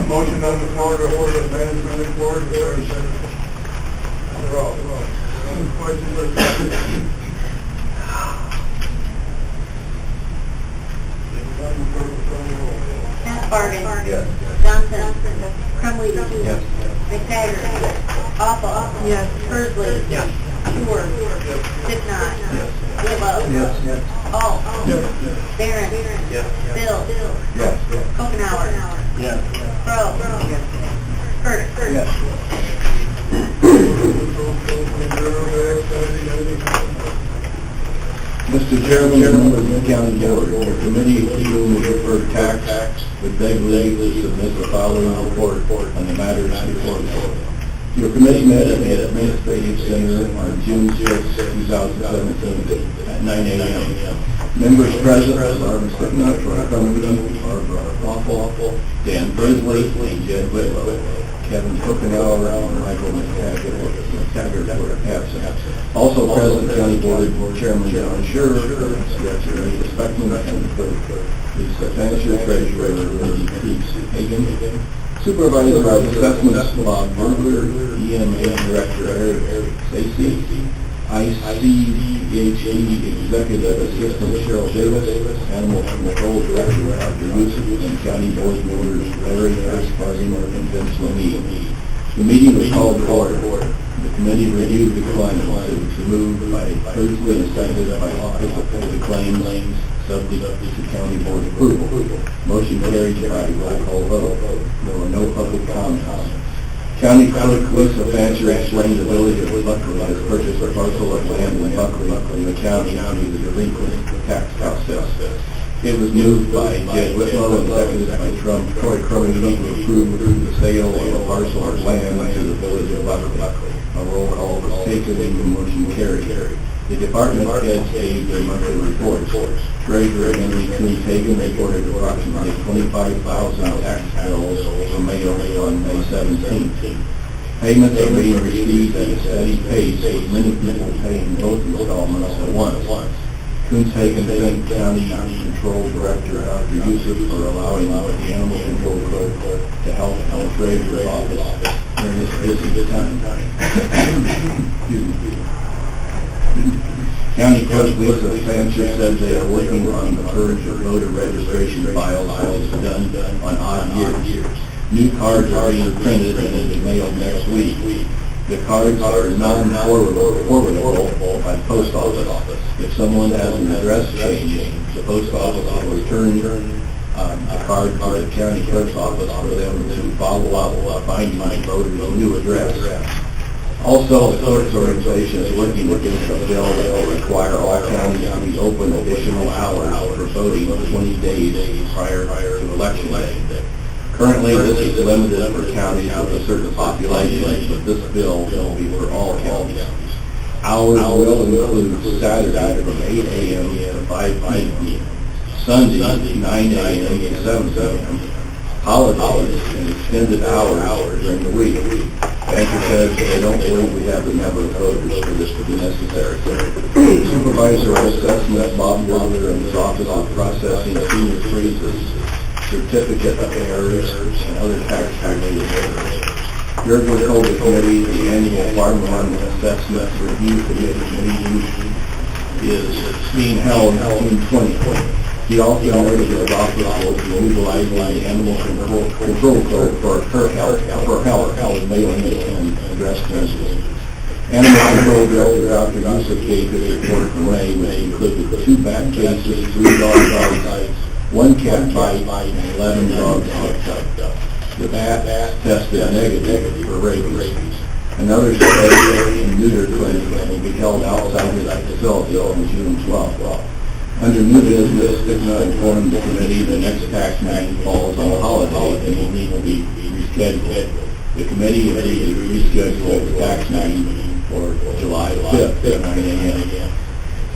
Motion on the floor to order the management report. There is questions or comments? Bargan. Yes. Johnson. Crumley. Yes. McTaggart. Apple. Yes. Pursley. Yes. Stewart. Stipnot. Willow. Yes. Alt. Yes. Barron. Yes. Bill. Yes. Kopenauer. Yes. Crow. Curtis. Mr. Chairman, members of the county board, the committee will refer tax with beg leave to submit the following report on the matters before you. Your committee met at the Administrative Center on June 6, 2017 at 9 a.m. Members present are Stipnot, Barbara Waffle, Dan Pursley, and Jed Whitlow. Kevin Kopenauer and Michael McTaggart were absent. Also present, County Board Chairman John Scher, Director Rita Speckman, and Lisa Fancher, Treasurer Lindsay Hagan, Supervisor of Assessments Bob Burglar, EMA Director Eric Stacy, ICDHE Executive Assistant Cheryl Davis, Animal Control Director Dr. Yusuf, and County Board members Larry Hathard and Vince Lemie. The meeting was called to order. The committee reviewed the claims. It was moved by Pursley and seconded by office to pay the claims subject to county board approval. Motion carried by roll call vote. There were no public comments. County Clerk Lisa Fancher explained the village of Buckley has purchased a parcel of land in Buckley in the county under the delinquent tax process. It was moved by Jed Whitlow and seconded by Troy Crummy to approve the sale of a parcel of land to the village of Buckley. A roll call was taken and the motion carried. The department heads gave their monthly reports. Treasurer Henry Coons Hagan reported approximately 25,000 tax bills were mailed on May 17th. Payments are being received at a steady pace, with many people paying both installments at once. Coons Hagan thanked County Control Director Dr. Yusuf for allowing the Animal Control Clerk to help the Treasurer's office during this busy time. County Clerk Lisa Fancher said they are working on the purge of voter registration files as is done on odd years. New cards are being printed and will be mailed next week. The cards are non-forwardable by the post office. If someone has an address change, the post office will return the card to the county clerk's office for them to follow up finding the voter's new address. Also, the clerk's organization is working against a bill that will require all counties to be open additional hours for voting 20 days prior to election day. Currently, this is limited for counties with a certain population, but this bill will be for all counties. Hours will include Saturday from 8 a.m. to 5 p.m., Sunday 9 a.m. to 7 p.m., holidays and extended hours during the week. Fancher says they don't believe we have the number of voters for this to be necessary. Supervisor of Assessment Bob Burglar and his Office of Processing Senior Freezes, certificate of errors, and other tax-related errors. Burglar told the committee the annual farmland assessment review committee meeting is being held June 20th. He also noted that his office will be utilizing the animal control code for health, mailing and address changes. Animal control director Dr. Yusuf gave his report from May, which included 2 bat cases, 3 dog bites, 1 cat bite, and 11 dog bites. The bats tested negative for rabies. Another spay and neuter clinic will be held outside his facility on June 12th. Under new business, Stigma informed the committee the next tax meeting falls on a holiday and will need to be rescheduled. The committee agreed to reschedule the tax meeting for July 5th at 9 a.m.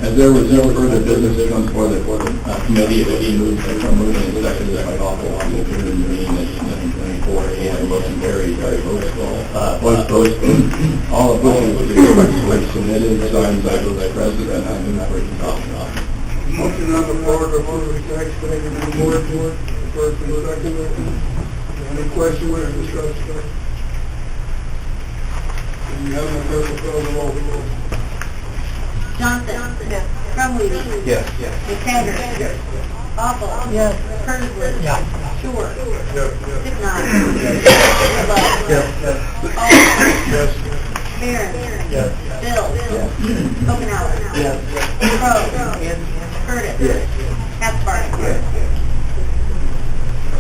As there was no further business to come before the committee, it was moved and seconded by Awful to adjourn the meeting at 7:24 a.m. Motion carried by voice vote. All of which were submitted, signed by the President and the Operating Officer. Motion on the floor to approve the tax statement of the board, first and second. Any questions or discussion? You have the clerk will call the roll. Johnson. Yes. Crumweedy. Yes. McTaggart. Yes. Awful. Yes. Kersley. Yeah. Short. Yes. Sticknot. Yes. Love. Yes. Alden. Yes. Barron. Yes. Bill. Omenauer. Yes. Crowe. Yes. Curtis. Yes. Caspar.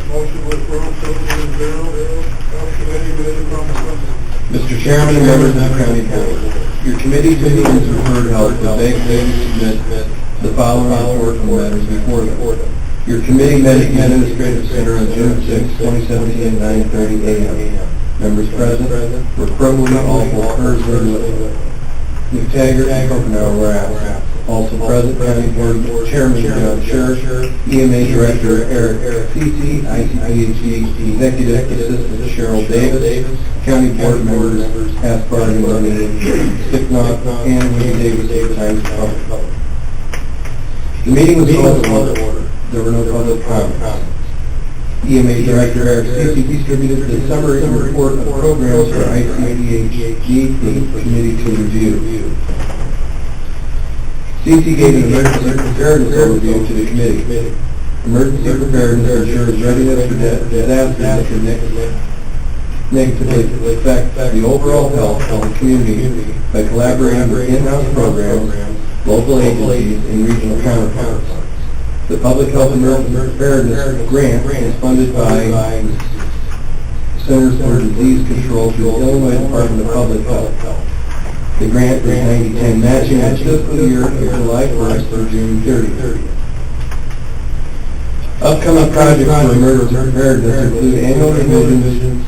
Motion was approved, so it is zero. Health Committee, Mr. Thomas. Mr. Chairman and members of the County Board, your committee meetings referred health to beg to submit the following report from matters before them. Your committee met at the Administrative Center on June 6, 2017 at 9:30 a.m. Members present were Crumley, Awful, Kersley, McTaggart, and Omenauer were absent. Also present, County Board Chairman John Scherr, EMA Director Eric Cici, ICPHD Executive Assistant Cheryl Davis, County Board members Caspar and Sticknot, and Willie Davis, Times Public. The meeting was called to order. There were no public comments. EMA Director Eric Cici distributed the summary report of programs for ICPHD for the committee to review. CC gave an emergency preparedness overview to the committee. Emergency preparedness ensures readiness for disasters that could negatively affect the overall health of the community by collaborating with in-house programs, local agencies, and regional counterparts. The Public Health Emergency Preparedness Grant is funded by the Centers for Disease Control through the Illinois Department of Public Health. The grant is 90-10 matching at fiscal year of July 1st through June 30th. Upcoming projects for emergency preparedness include annual revisions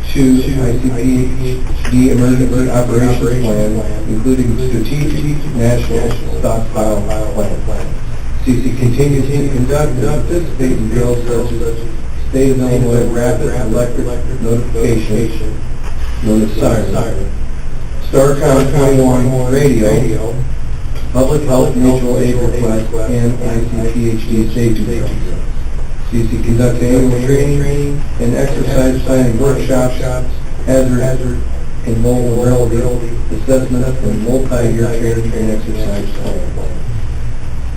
to ICPHD Emergency Operations Plan, including Strategic National Stockpile Plan. CC continues to conduct and participate in drills such as State of Illinois Rapid Electric Notification, known as SIREN, StarCom 21 Radio, Public Health Mutual Aid Request, and ICPHD Safety Drills. CC conducts annual training and exercise planning workshops, hazard and vulnerability assessments, and multi-year training and exercise planning.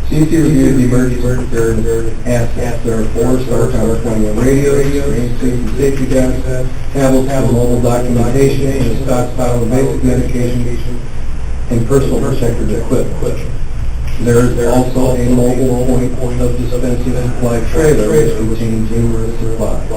CC reviewed the emergency preparedness assets. There are 4 StarCom 21 radios, range safety guns, tablets for mobile documentation, and a stockpile of basic medication and personal protective equipment. There is also a mobile point of dispensing supply trailer which contains numerous supplies.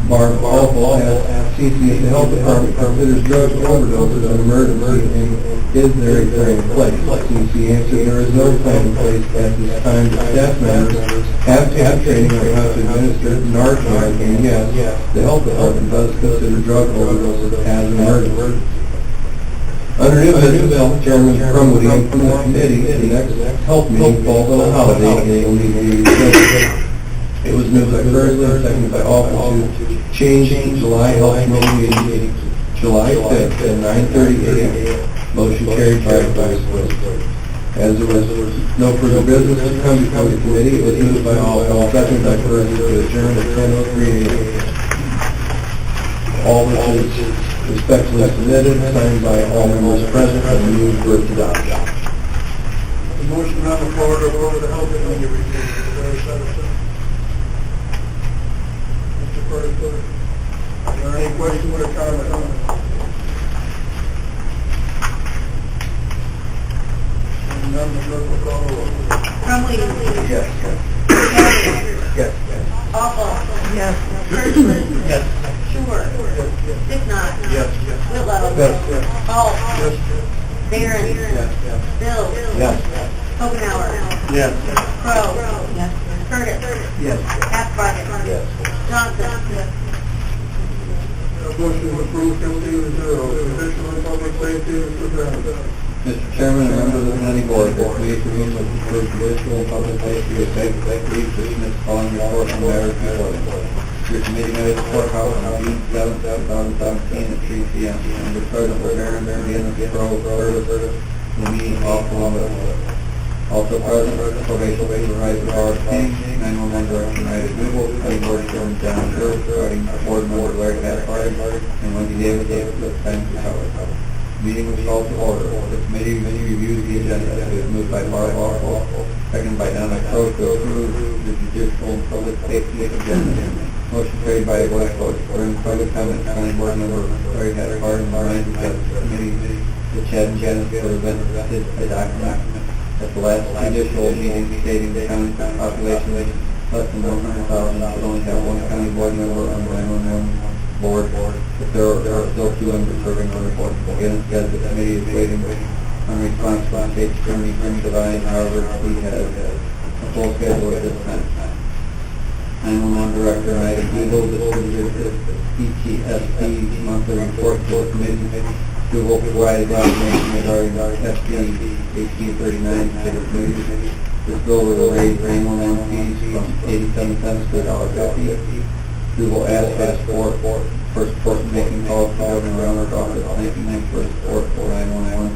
Barb Awful asked CC if the health department considers drug overdoses an emergency and is there a plan in place. CC answered there is no plan in place at this time. The staff members have taken training on how to administer Narcan, and yes, the health department does consider drug overdoses as an emergency. Under new business, Chairman Crumwoody informed the committee the next health meeting falls on a holiday and will need to be rescheduled. It was moved by Kersley and seconded by Awful to change the July health committee meeting to July 5th at 9:30 a.m. Motion carried by Vice President. As there was no further business to come before the committee, it was moved by Awful, seconded by Kersley to adjourn at 10:03 a.m. All which is respectfully submitted, signed by all members present, and moved for its adoption. Motion on the floor to approve the health committee report. Is there a second? Mr. Ferguson, are there any questions or comments? Seeing none, the clerk will call the roll. Crumley. Yes. Yes. Awful. Yes. Kirschman. Yes. Sure. Sticknot. Yes. Whitlow. Yes. Hall. Yes. Barron. Bill. Yes. Hogenauer. Yes. Crow. Curtis. Yes. Halfback. Yes. Johnson. Motion approved, 15-0. Commission on Public Safety, Mr. Brown. Mr. Chairman and members of the planning board, the committee to whom was referred to virtual public safety is executive dismissed following report on matters before them. Your committee met at the courthouse on June 7, 2017 at 3 p.m. Under President Barron, Dennis Crowe, Curtis, Lemie, also present, probation supervisor Barb King, 911 director United Google, planning board chairman John Scherr, starting board member Larry Hathard, and Wendy Davis, time to cover. Meeting was called to order. The committee reviewed the agenda. It was moved by Barb Offal, seconded by Donna Crowe to approve the judicial and public safety agenda. Motion carried by a voice vote. During public comment, planning board member Larry Hathard reminded the committee that Chad and Janice presented a document at the last judicial meeting stating the county population is less than 100,000 should only have one county board member on the 911 board, but there are still 2 members serving on the board. Again, the committee is waiting on response from state attorney Jim Devine. However, we have a full schedule at this time. 911 director United Google distributed the PTSD monthly report to the committee. Google provided information regarding SB 1839 to the committee. This bill will raise 911 fees from 87 cents to $1.50. Google asked for support for support making calls to Governor Rauner's office, thanking him for support for 911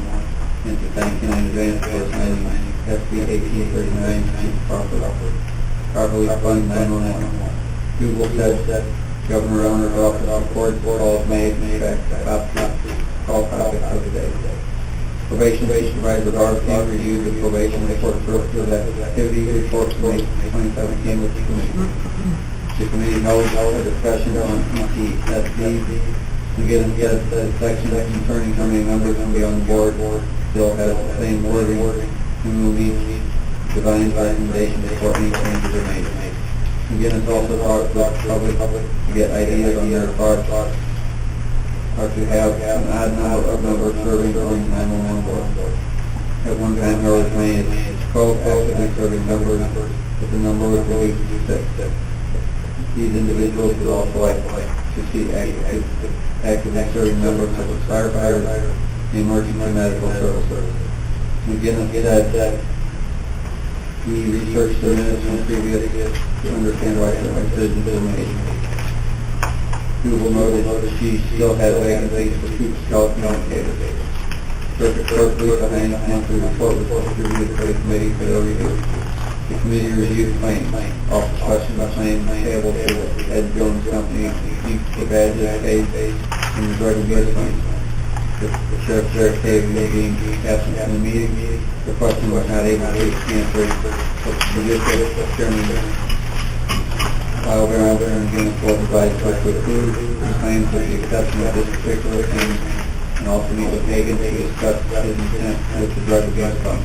and to thank him in advance for signing SB 1839 to properly fund 911. Google said that Governor Rauner's office supports calls made and call topics of the day. Probation supervisor Barb King reviewed the probation report for the activity report for 2017 with the committee. The committee held a discussion on PTSD. Again, the section concerning how many members can be on the board still has the same wording, and will need Divine's recommendation before any changes are made. Again, it's also talked about public to get ideas on their thoughts, or to have an odd number of members serving on the 911 board. At one time, there was made 12 actively serving members, but the number was reduced to 6. These individuals would also like to see actively serving members such as firefighters and emergency medical services. Again, that we researched the minutes from previous to understand why certain decisions were made. Google noted that she still had vacancies for 2 scout communicators. Circuit Clerk Lisa Haynes' monthly report was distributed to the committee for their review. The committee reviewed claims, also questioned the claim payable to Ed Jones Company, the badges paid, and the drug abuse claims. The sheriff Cave being absent from the meeting, the question was not able to be answered, but the judicial chairman, while Barron and Guinness was advised to approve the claims with the exception of this particular claim, and also meet with Hagan to discuss his intent with the drug abuse claim.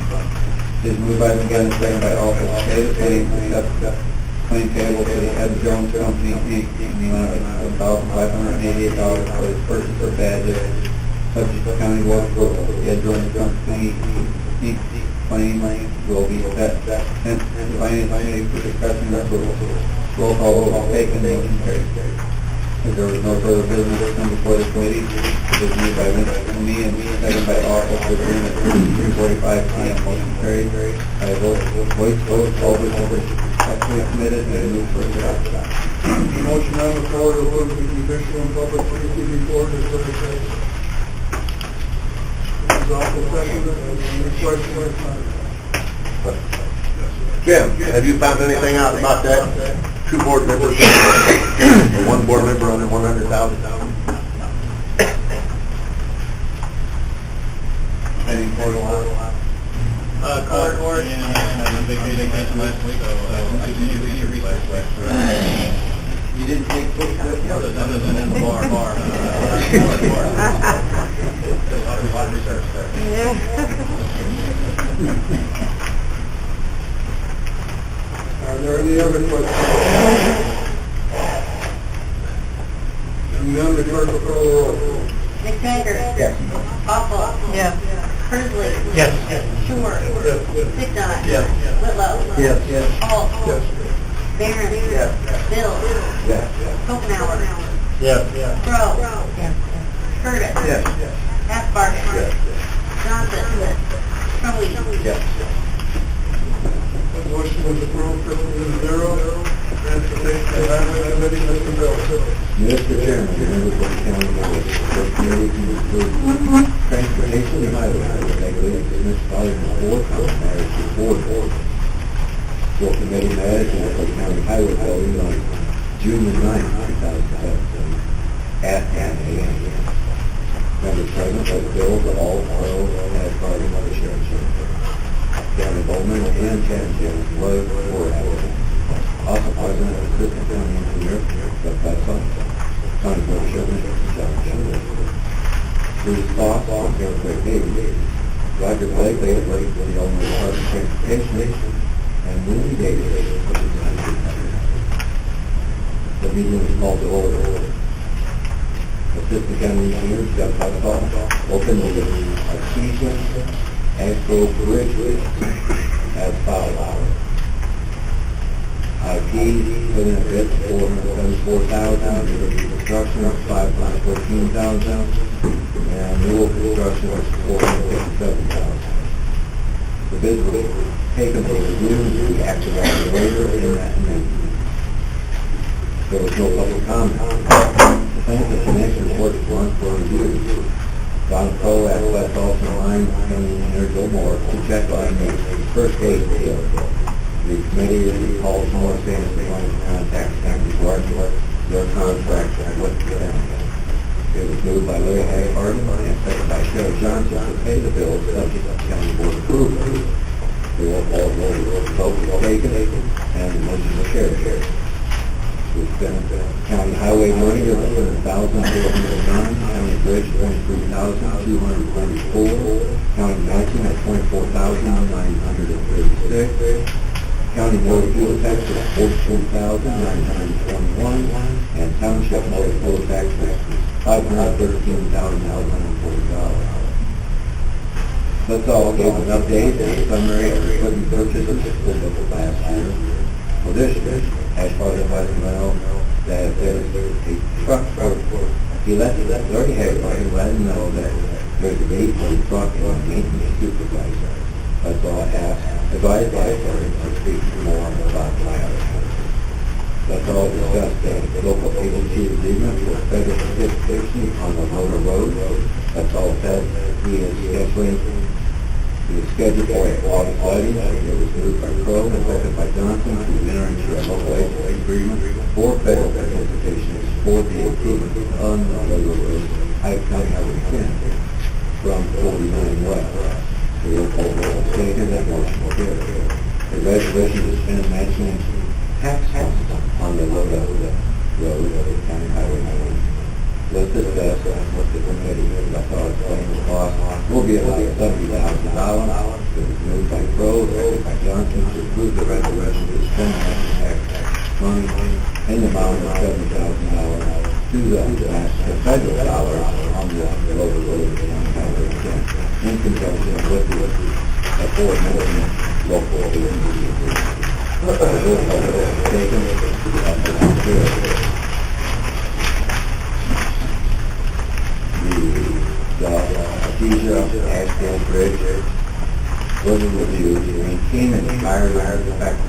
It is moved by McGinnis, second by Alford. Pay the claim, accept claim payable to the Ed Jones Company, Inc. in the amount of $1,588 for his purchase of badges, subject to county board approval. The Ed Jones Company, Inc. claim will be sent to the Finance Committee for discussion and approval. Roll call vote taken, motion carried. If there was no further business to come before the committee, it was moved by me and second by Alford to adjourn at 3:45 p.m. Motion carried. I voice vote, all those actually committed and move for adoption. Motion on the floor to approve the judicial and public safety report is what it says. This is awful second. Any questions or comments? Jim, have you found anything out about that? 2 board members, or 1 board member under 100,000? Any court order? Court and then the bar. Are there any other questions? None, the clerk will call the roll. McTaggart. Yes. Awful. Yes. Hersley. Yes. Shore. Signot. Yes. Whitlow. Yes. Paul. Yes. Barron. Yes. Bill. Yes. Hopenhour. Yes. Crow. Curtis. Yes. Asbarger. Yes. Johnson. Crowley. Yes. The motion was approved, 15-0. Transportation and Highway Committee, Mr. Bill. Mr. Chairman, members of the county board, the committee to approve transportation and highway regulations, Mr. Volume 4, County Matters Report. Full committee met at the County Highway Building on June the 9th, 2017, at 10 a.m. Members present was Bill, All, Earl, as part of the sheriff's office. County Bowman and Chad Jones was for applicants. Also present, Assistant County Engineer, Doug Bessa, County Board of Sheriffs, John Schindler. Bruce Foss, on Fairway Davis, Roger Blake, Lady Blake, for the Illinois Department of Transportation, and Lindsay Davis, for the County Engineer. The meeting is called to order. Assistant County Engineer, Doug Bessa, opened the Artesia Astro Bridge as follows. IP, within a bit, $474,000, construction of $514,000, and new construction of $457,000. The bids were taken for review to be activated later in that amendment. There was no public comment. The plaintiff's financial report is one for review. Don Crowe at West Alton Line, County Engineer Joe Moore, to check on the first aid deal. The committee called Moore saying they wanted to contact the county regarding their contract with the county. It was moved by Larry Haggard and seconded by Sheriff Johnson to pay the bill subject to county board approval. The vote was taken and the motion was carried. We spent county highway money of $100,409, county bridge $23,244, county matching at $24,936, county motor fuel tax of $14,921, and township motor fuel tax of $513,940. That's all gave an update and a summary of the equipment purchases for the last year. For this year, as part of letting them know that there's a truck for, he already had it, he let them know that there's a date for the truck and a maintenance supervisor. That's all I asked. Advised by her to speak more about the matter. That's all discussed in the local agency agreement for federal participation on the motor road. That's all said. He is scheduled for August 11th. It was moved by Crowe and seconded by Johnson to enter into a local agency agreement for federal participation for the improvement on the motor road, Hyde County Highway 10 from 49 west. The roll call vote was taken, that motion was carried. The resolution to spend matching tax funds on the road, County Highway 9. Let's discuss what the committee, I thought explained the cost, will be about $70,000. It was moved by Crowe, seconded by Johnson to approve the resolution to spend tax money in the amount of $70,000 to the federal dollars on the local road, County Highway 10, in conjunction with the aforementioned local agency agreement. The vote was taken at the Artesia Asheville Bridge was reviewed to maintain an environmental effect.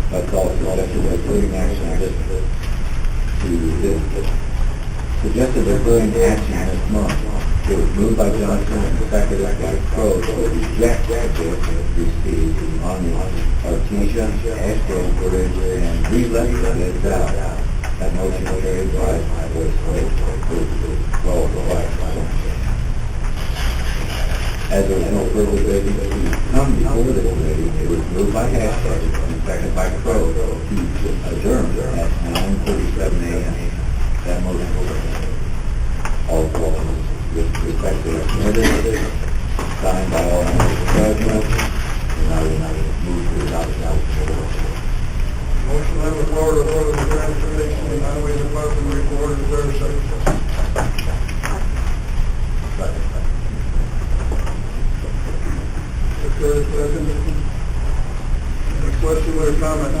That's all suggested by putting action to this. Suggested they're putting action this month. It was moved by Johnson and seconded by Crowe to reject the bid received on the Artesia Asheville Bridge and re-let the bids out. That motion was carried by voice vote. As there was no further business to come before the committee, it was moved by Haskell and seconded by Crowe to adjourn at 9:37 a.m. That motion will all with respect to the committee, signed by all members of President, and I will move to adopt the Motion on the floor to approve the transportation and highway department report. Is there a second? Any question or comment?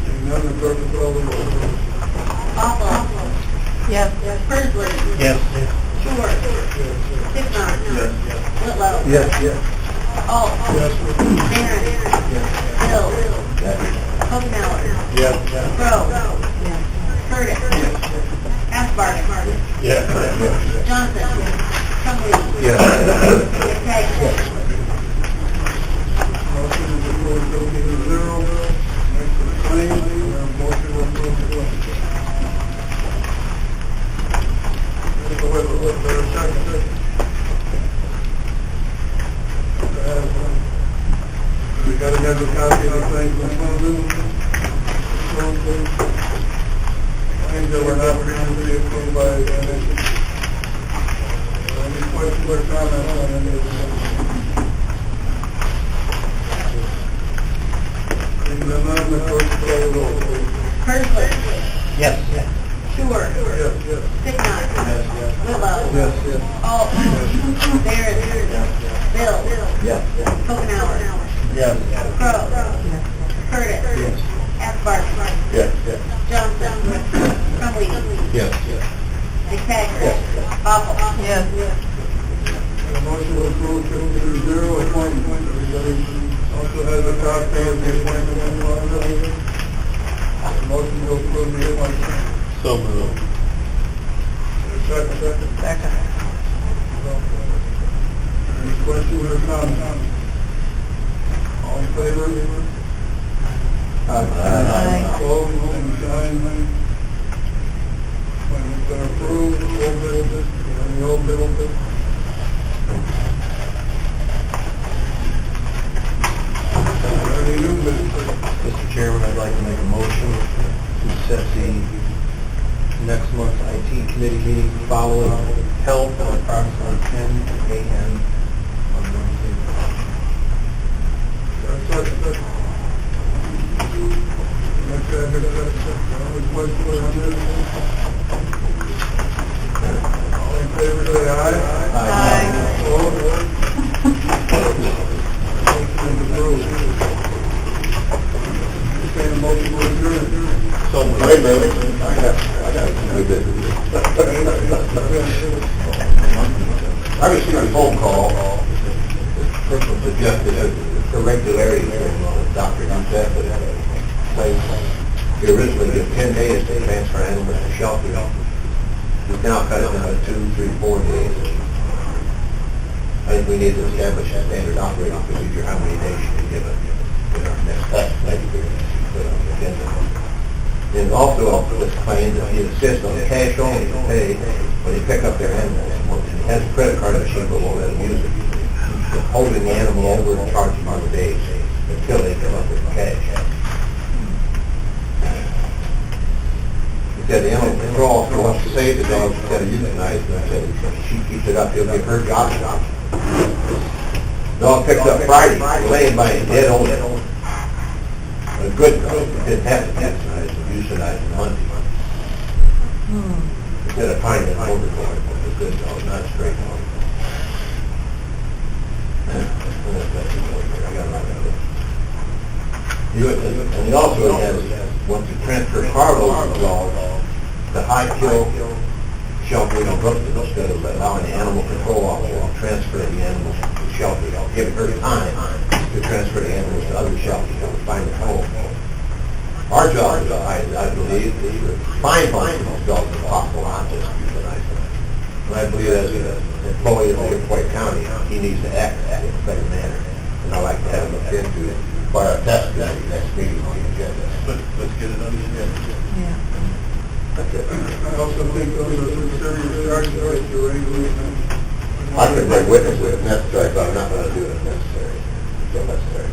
Seeing none, the clerk will call the roll. Awful. Yes. Frisbee. Yes. Short. Stickman. Whitlow. Yes. Alt. Yes. Barron. Bill. Hogenauer. Yes. Crowe. Curtis. Asbark. Yes. Johnson. Trumley. Yes. McTaggart. Motion is approved, 13-0. Next is claims. Motion will approve the claims. Mr. Whitlow, there a second? We got another copy of the claims in front of them. Claims that were not previously approved by the commission. Any questions or comments on any of them? Seeing none, the clerk will call the roll, please. Frisbee. Yes. Short. Yes. Stickman. Whitlow. Yes. Alt. Barron. Bill. Yes. Hogenauer. Yes. Crowe. Curtis. Asbark. Yes. Johnson. Trumley. Yes. McTaggart. Awful. Yes. Motion to approve 15-0, appointment. Everybody also has a copy of the appointment. Motion to approve the appointment. So moved. Second. Second. Any questions or comments? All in favor? Aye. Opposed, same sign. Appointments are approved. Old business, any old business? Any new business? Mr. Chairman, I'd like to make a motion to set the next month's IT committee meeting following held at approximately 10 a.m. on Wednesday. Second. Any questions or comments? All in favor, say aye. Aye. Opposed? Motion is approved. Entertain a motion to adjourn. So, wait a minute, I got new business. I received a phone call, this person suggested irregularities in Dr. Youssef, but he originally gave 10 days to transfer animals to shelter. He's now cut it down to 2, 3, 4 days. I think we need to establish a standard operating procedure, how many days should we give it in our next tax maybe put on the agenda. And also this claim that he insists on cash only to pay when they pick up their animals. And he has a credit card machine but won't let him use it. He's holding the animal over and charging him for days until they come up with cash. He said the animal control officer wants to save the dog instead of euthanize it. I said if she keeps it up, he'll give her job. Dog picked up Friday, laying by his dead owner. A good dog, didn't have to euthanize him, euthanize him Monday. Instead of finding an older dog, it was a good dog, not a stray dog. I got a lot of it. And he also has, once you transfer carloads of dogs, the high kill shelter in Brooklyn, instead of allowing the animal control officer to transfer the animals to shelter, giving her time to transfer the animals to other shelters to find a home. Our job, I believe, is to find those dogs if possible, not just euthanize them. And I believe as an employee of White County, he needs to act in a better manner. And I'd like to have him looked into it by our test committee next meeting on the agenda. Let's get it on the agenda. Yeah. I also think those are some serious charges that you're raising. I could bring witnesses if necessary, but I'm not going to do it if necessary. If necessary.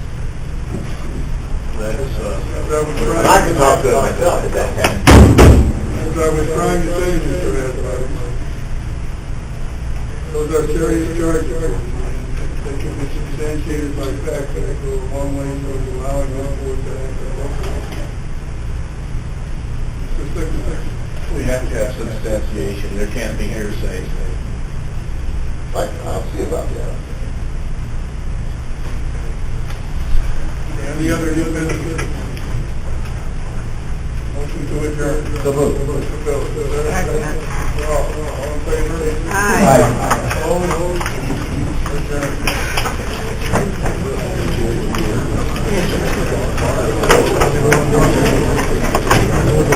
that's, I can talk to him myself at that time. As I was trying to say, Mr. Adler, those are serious charges. They can be substantiated by facts that go a long way towards allowing us to act. we have to have substantiation, there can't be hearsay. I'll see about that. Any other new business? Motion to adjourn. So moved. All in favor? Aye. All opposed? Adjourned.